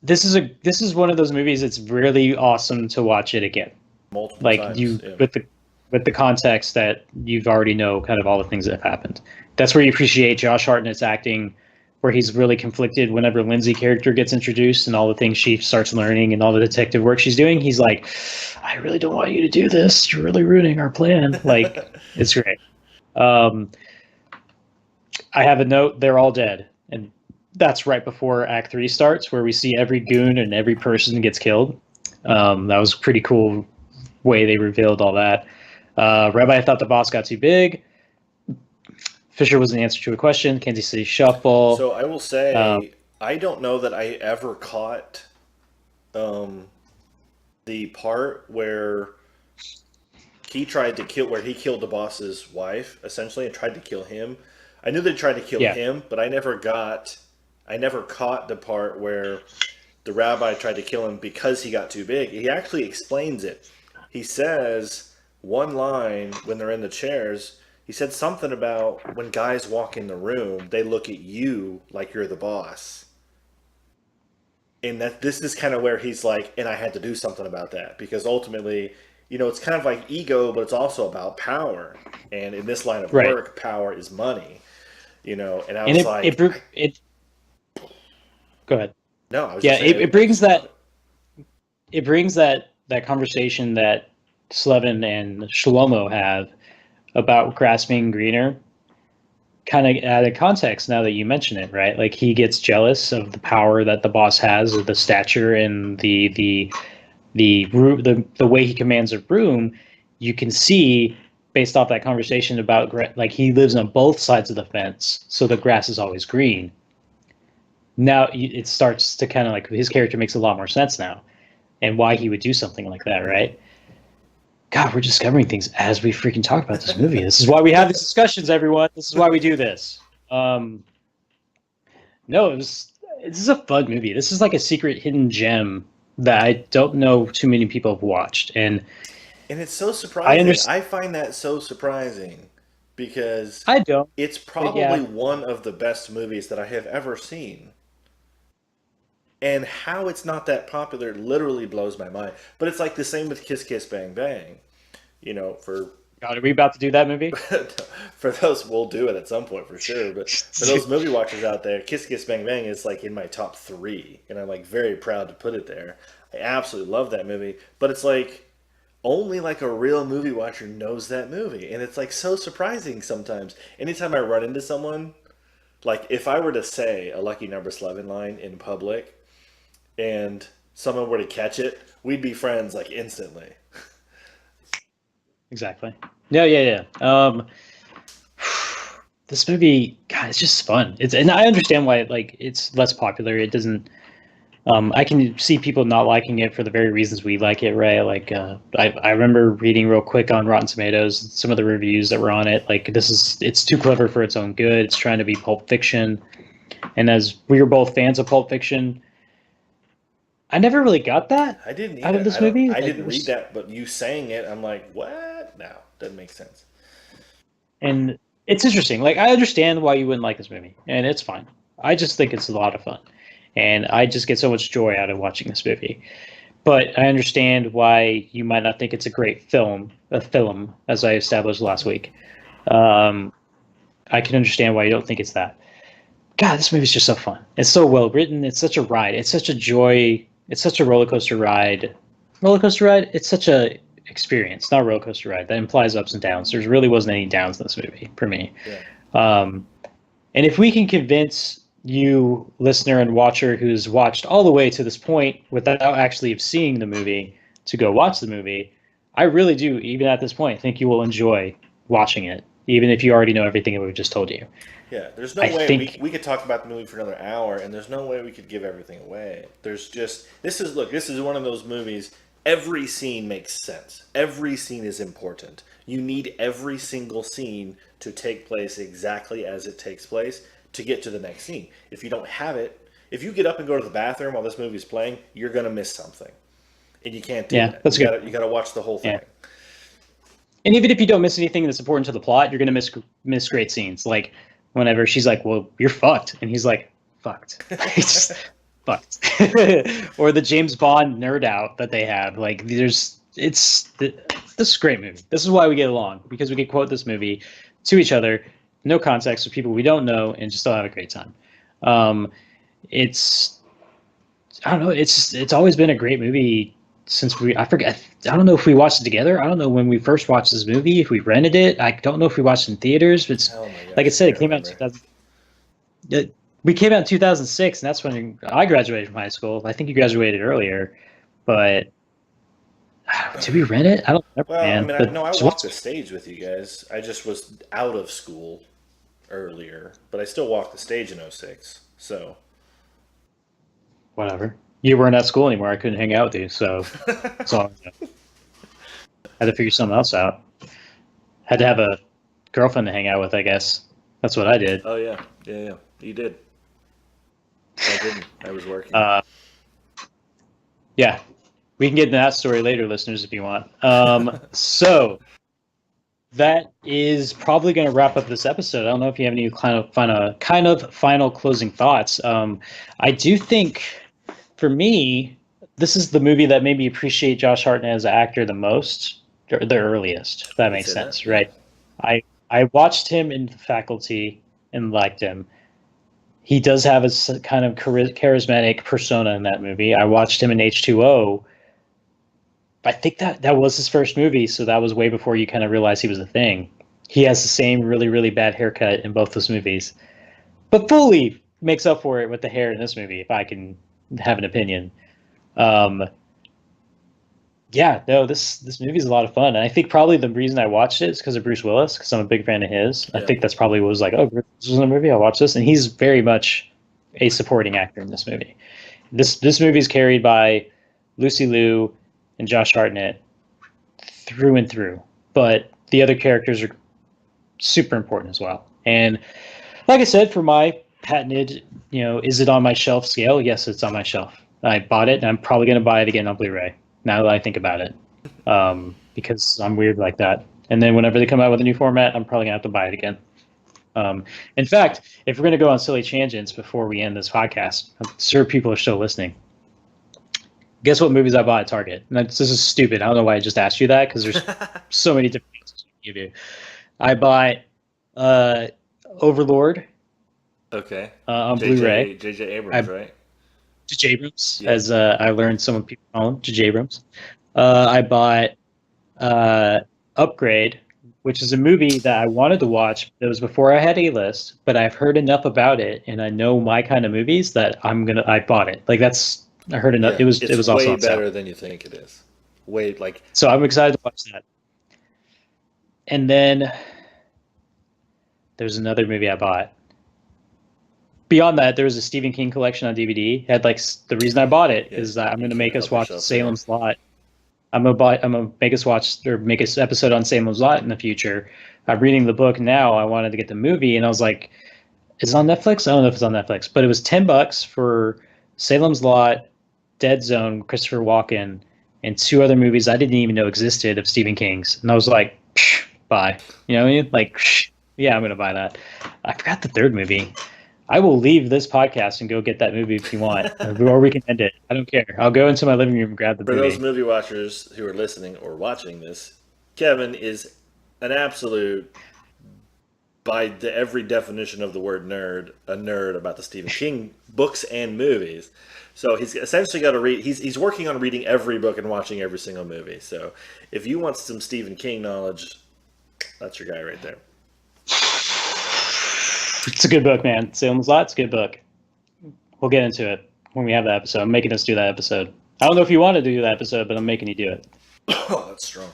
This is one of those movies that's really awesome to watch it again. Multiple times, with the context that you've already know kind of all the things that have happened. That's where you appreciate Josh Hartnett's acting, where he's really conflicted whenever Lindsay character gets introduced and all the things she starts learning and all the detective work she's doing. He's like, I really don't want you to do this. You're really ruining our plan. Like, it's great. I have a note. They're all dead. And that's right before Act 3 starts, where we see every goon and every person gets killed. That was a pretty cool way they revealed all that. Rabbi thought the boss got too big. Fisher was an answer to a question. Kansas City Shuffle. So I will say, I don't know that I ever caught the part where he tried to kill, where he killed the boss's wife, essentially, and tried to kill him. I knew they tried to kill him, but I never caught the part where the rabbi tried to kill him because he got too big. He actually explains it. He says one line when they're in the chairs. He said something about when guys walk in the room, they look at you like you're the boss. And that this is kind of where he's like, and I had to do something about that because ultimately, it's kind of like ego, but it's also about power. And in this line of work, power is money. And I was go ahead. No, I was it brings that conversation that Slevin and Shlomo have about grass being greener kind of added context now that you mention it, right? Like he gets jealous of the power that the boss has, of the stature and the way he commands a room. You can see based off that conversation about like he lives on both sides of the fence, so the grass is always green. Now it starts to kind of like his character makes a lot more sense now. and why he would do something like that, right? God, we're discovering things as we freaking talk about this movie. This is why we have these discussions, everyone. This is why we do this. No, this is a fun movie. This is like a secret hidden gem that I don't know too many people have watched, and it's so I surprising. understand. I find that so surprising because I don't, it's but probably yeah, one of the best movies that I have ever seen. And how it's not that popular literally blows my mind. But it's like the same with Kiss Kiss Bang Bang. You know, for God, are we about to do that movie? for those, we'll do it at some point for sure. But for those movie watchers out there, Kiss Kiss Bang Bang is like in my top three, and I'm like very proud to put it there. I absolutely love that movie, but it's like only like a real movie watcher knows that movie, and it's like so surprising sometimes. Anytime I run into someone, like if I were to say a Lucky Number Slevin line in public, and someone were to catch it, we'd be friends like instantly. Exactly. Yeah, yeah, yeah. This movie, God, it's just fun. And I understand why like it's less popular. It doesn't. I can see people not liking it for the very reasons we like it, right? Like, I remember reading real quick on Rotten Tomatoes some of the reviews that were on it. Like, it's too clever for its own good. It's trying to be Pulp Fiction, and as we were both fans of Pulp Fiction, I never really got that I didn't out of either. this movie. I Like, didn't read that, but you saying it, I'm like, what? No, doesn't make sense. and it's interesting. Like, I understand why you wouldn't like this movie, and it's fine. I just think it's a lot of fun, and I just get so much joy out of watching this movie. But I understand why you might not think it's a great film, as I established last week. Um, I can understand why you don't think it's that. God, this movie's just so fun. It's so well written. It's such a ride. It's such a joy. It's such a roller coaster ride. Roller coaster ride. It's such a experience, not a roller coaster ride. That implies ups and downs. There really wasn't any downs in this movie for me. Yeah. Um, and if we can convince you, listener and watcher, who's watched all the way to this point without actually seeing the movie, to go watch the movie, I really do, even at this point, think you will enjoy watching it, even if you already know everything that we've just told you. Yeah, there's no I way think, we could talk about the movie for another hour, and there's no way we could give everything away. There's just this is one of those movies. Every scene makes sense. Every scene is important. You need every single scene to take place exactly as it takes place to get to the next scene. If you don't have it, if you get up and go to the bathroom while this movie's playing, you're gonna miss something, and you can't do yeah, that. that's good. You gotta watch the whole thing. Yeah. And even if you don't miss anything that's important to the plot, you're gonna miss great scenes. Like whenever she's like, "Well, you're fucked," and he's like, "Fucked." Just fucked. Or the James Bond nerd out that they have. Like, this is a great movie. This is why we get along, because we can quote this movie to each other, no context, with people we don't know, and just still have a great time. It's I don't know. It's always been a great movie since I forget. I don't know if we watched it together. I don't know when we first watched this movie. If we rented it, I don't know if we watched it in theaters. But Oh my gosh, like I said, I it came out in remember. 2000. We came out in 2006, and that's when I graduated from high school. I think you graduated earlier, but did we rent it? I don't remember, Well, I man. mean, But no, I just walked the stage with you guys. I just was out of school earlier, but I still walked the stage in '06. So, whatever. You weren't at school anymore. I couldn't hang out with you, so that's all. I had to figure something else out. Had to have a girlfriend to hang out with, I guess. That's what I did. oh yeah, yeah, yeah, you did. I didn't. I was working. Uh, yeah, we can get into that story later, listeners, if you want. So that is probably going to wrap up this episode. I don't know if you have any kind of final closing thoughts. I do think, for me, this is the movie that made me appreciate Josh Hartnett as an actor the most, or the earliest. If that makes sense, right? I watched him in Faculty and liked him. He does have a kind of charismatic persona in that movie. I watched him in H2O. I think that was his first movie, so that was way before you kind of realized he was a thing. He has the same really, really bad haircut in both those movies, but fully makes up for it with the hair in this movie, if I can have an opinion. Um, yeah, no, this movie is a lot of fun. And I think probably the reason I watched it is because of Bruce Willis, because I'm a big fan of his. I Yeah. think that's probably what was like, oh, Bruce was in a movie, I'll watch this. And he's very much a supporting actor in this movie. This movie is carried by Lucy Liu, and Josh Hartnett through and through. But the other characters are super important as well. And like I said, for my patented, is it on my shelf scale? Yes, it's on my shelf. I bought it, and I'm probably going to buy it again on Blu-ray now that I think about it, because I'm weird like that. And then whenever they come out with a new format, I'm probably going to have to buy it again. In fact, if we're going to go on silly tangents before we end this podcast, I'm sure people are still listening. Guess what movies I bought at Target? And this is stupid. I don't know why I just asked you that, because there's so many different answers I can give you. I bought Overlord. Okay. On Blu-ray. J.J. Abrams, right? J.J. Abrams, yeah. As I learned some people call him, J.J. Abrams. I bought Upgrade, which is a movie that I wanted to watch. It was before I had a list, but I've heard enough about it, and I know my kind of movies that I bought it. I heard enough. Yeah, it was also way better than you think it is. So I'm excited to watch that. And then there's another movie I bought. Beyond that, there was a Stephen King collection on DVD. It had the reason I bought it is that I'm going to make us watch Salem's Lot. I'm gonna make us watch or make an episode on Salem's Lot in the future. I'm reading the book now. I wanted to get the movie, and I was like, "Is it on Netflix?" I don't know if it's on Netflix, but it was $10 for Salem's Lot, Dead Zone, Christopher Walken, and 2 other movies I didn't even know existed of Stephen King's. And I was like, "Buy," you know what I mean? Yeah, I'm gonna buy that. I forgot the third movie. I will leave this podcast and go get that movie if you want, or we can end it. I don't care. I'll go into my living room and grab the movie. For those movie watchers who are listening or watching this, Kevin is an absolute, by every definition of the word nerd, a nerd about the Stephen King books and movies. So he's essentially got to read. He's working on reading every book and watching every single movie. So if you want some Stephen King knowledge, that's your guy right there. It's a good book, man. Salem's Lot, it's a good book. We'll get into it when we have that episode. I'm making us do that episode. I don't know if you want to do that episode, but I'm making you do it. Oh, that's strong.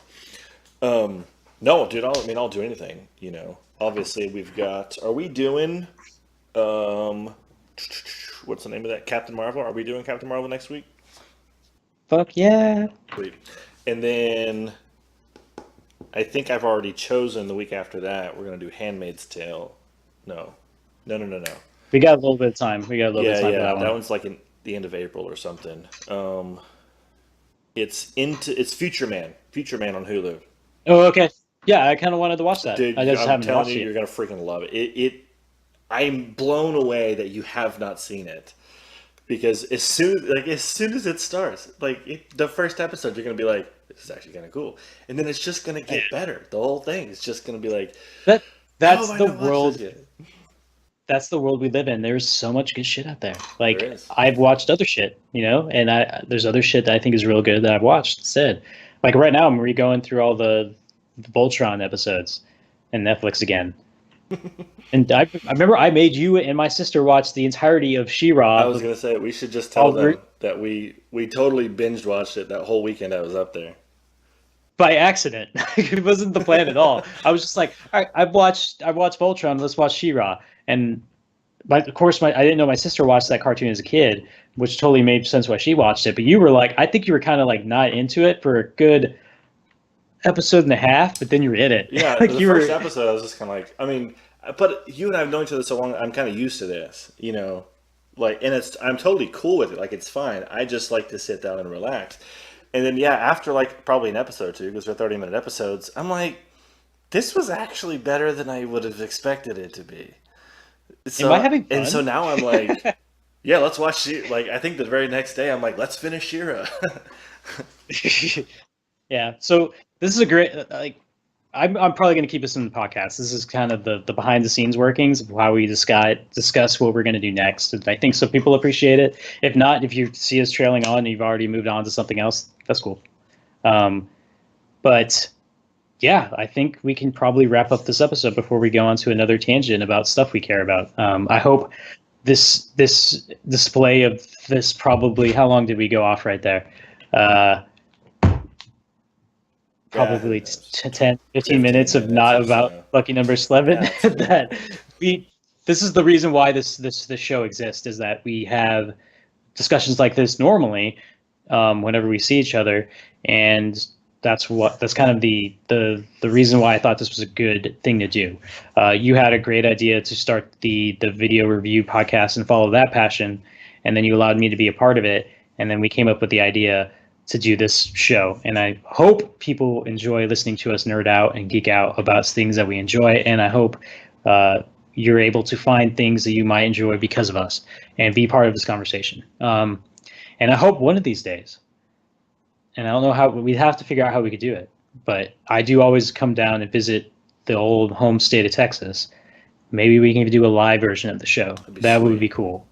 No, dude, I'll do anything, Obviously, we've got... Are we doing... what's the name of that? Captain Marvel? Are we doing Captain Marvel next week? Fuck yeah. Sweet. And then... I think I've already chosen the week after that. We're going to do Handmaid's Tale. No. We got a little bit of time. For that one. That one's in the end of April or something. It's Future Man on Hulu. Oh, okay. Yeah, I kind of wanted to watch that. Dude, I'm telling you, you're gonna freaking love it. I'm blown away that you have not seen it, because as soon as it starts, the first episode, you're gonna be like, this is actually kind of cool, and then it's just gonna get better. The whole thing is just gonna be like that. That's the world. That's the world we live in. There's so much good shit out there. I've watched other shit, and there's other shit that I think is real good that I've watched instead. Right now, I'm re-going through all the Voltron episodes and Netflix again. And I remember I made you and my sister watch the entirety of She-Ra. I was gonna say we should just tell them that we totally binge watched it that whole weekend I was up there. By accident. It wasn't the plan at all. I was just like, all right, I've watched Voltron, let's watch She-Ra. And of course, I didn't know my sister watched that cartoon as a kid, which totally made sense why she watched it. But you were I think you were kind of not into it for a good episode and a half, but then you were in it. Yeah, the first episode, I was just kind of but you and I have known each other so long, I'm kind of used to this, and I'm totally cool with it. It's fine. I just like to sit down and relax. And then, after probably an episode or two, because they're 30-minute episodes, I'm like, this was actually better than I would have expected it to be. So, am I having fun? And so now I'm like, yeah, let's watch I think the very next day, I'm like, let's finish She-Ra. Yeah, so this is a great, I'm probably going to keep this in the podcast. This is kind of the behind-the-scenes workings of how we discuss what we're going to do next. And I think some people appreciate it. If not, if you see us trailing on and you've already moved on to something else, that's cool. But yeah, I think we can probably wrap up this episode before we go on to another tangent about stuff we care about. I hope this display of this probably, how long did we go off right there? Probably 10, 15 minutes of not about Lucky Number Slevin. This is the reason why this show exists, is that we have discussions like this normally, whenever we see each other, and that's kind of the reason why I thought this was a good thing to do. You had a great idea to start the video review podcast and follow that passion, and then you allowed me to be a part of it, and then we came up with the idea to do this show. And I hope people enjoy listening to us nerd out and geek out about things that we enjoy, and I hope you're able to find things that you might enjoy because of us and be part of this conversation. And I hope one of these days, and I don't know how, we'd have to figure out how we could do it, but I do always come down and visit the old home state of Texas. Maybe we can do a live version of the show. That would be cool.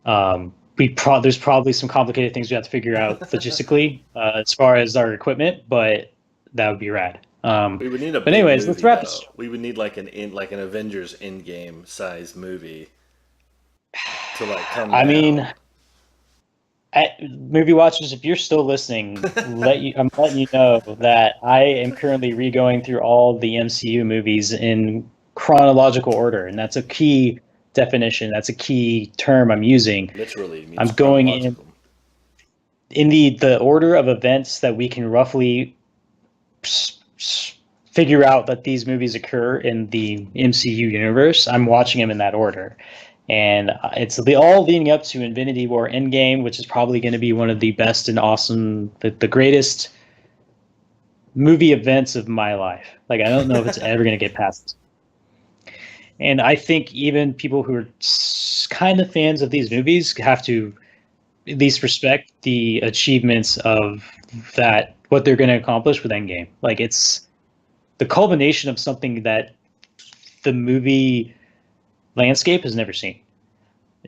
There's probably some complicated things we have to figure out logistically as far as our equipment, but that would be rad. We would need a. But anyways, movie, let's wrap this. We would need like an Avengers Endgame size movie to like come. I mean, movie watchers, if you're still listening, I'm letting you know that I am currently re-going through all the MCU movies in chronological order, and that's a key definition. That's a key term I'm using. Literally, it means I'm going in the order of events that we can roughly figure out that these movies occur in the MCU universe. I'm watching them in that order, and it's all leading up to Infinity War Endgame, which is probably going to be one of the best and awesome, the greatest movie events of my life. Like, I don't know if it's ever going to get past this. And I think even people who are kind of fans of these movies have to at least respect the achievements of that, what they're going to accomplish with Endgame. Like, it's the culmination of something that the movie landscape has never seen.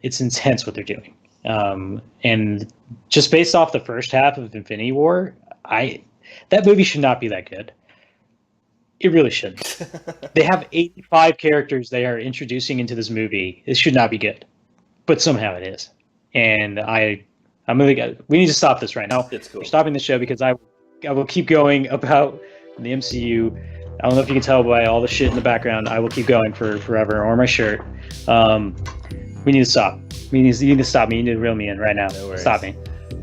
It's intense what they're doing. And just based off the first half of Infinity War, that movie should not be that good. It really shouldn't. They have 85 characters they are introducing into this movie. It should not be good, but somehow it is. And we need to stop this right now. It's cool. We're stopping the show because I will keep going about the MCU. I don't know if you can tell by all the shit in the background. I will keep going for forever, or my shirt. We need to stop. You need to stop me. You need to reel me in right now. No stop me.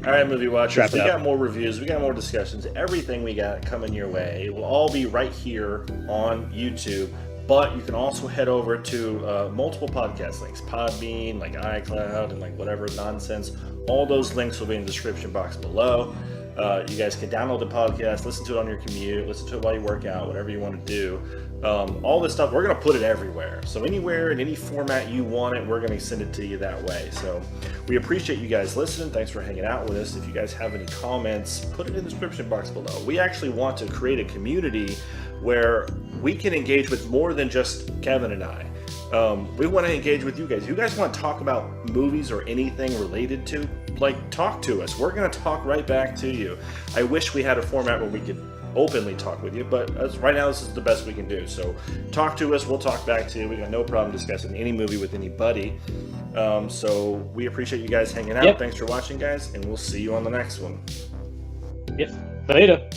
All right, movie watchers, we got more reviews, we got more discussions. Everything we got coming your way. It will all be right here on YouTube, but you can also head over to multiple podcast links, Podbean, like iCloud, and like whatever nonsense. All those links will be in the description box below. You guys can download the podcast, listen to it on your commute, listen to it while you work out, whatever you want to do. All this stuff, we're going to put it everywhere. So anywhere, in any format you want it, we're going to send it to you that way. So we appreciate you guys listening. Thanks for hanging out with us. If you guys have any comments, put it in the description box below. We actually want to create a community where we can engage with more than just Kevin and I. We want to engage with you guys. You guys want to talk about movies or anything related to, like, talk to us. We're going to talk right back to you. I wish we had a format where we could openly talk with you, but right now this is the best we can do. So talk to us, we'll talk back to you. We got no problem discussing any movie with anybody. So we appreciate you guys hanging out. Yep. Thanks for watching, guys, and we'll see you on the next one. Yep. Later.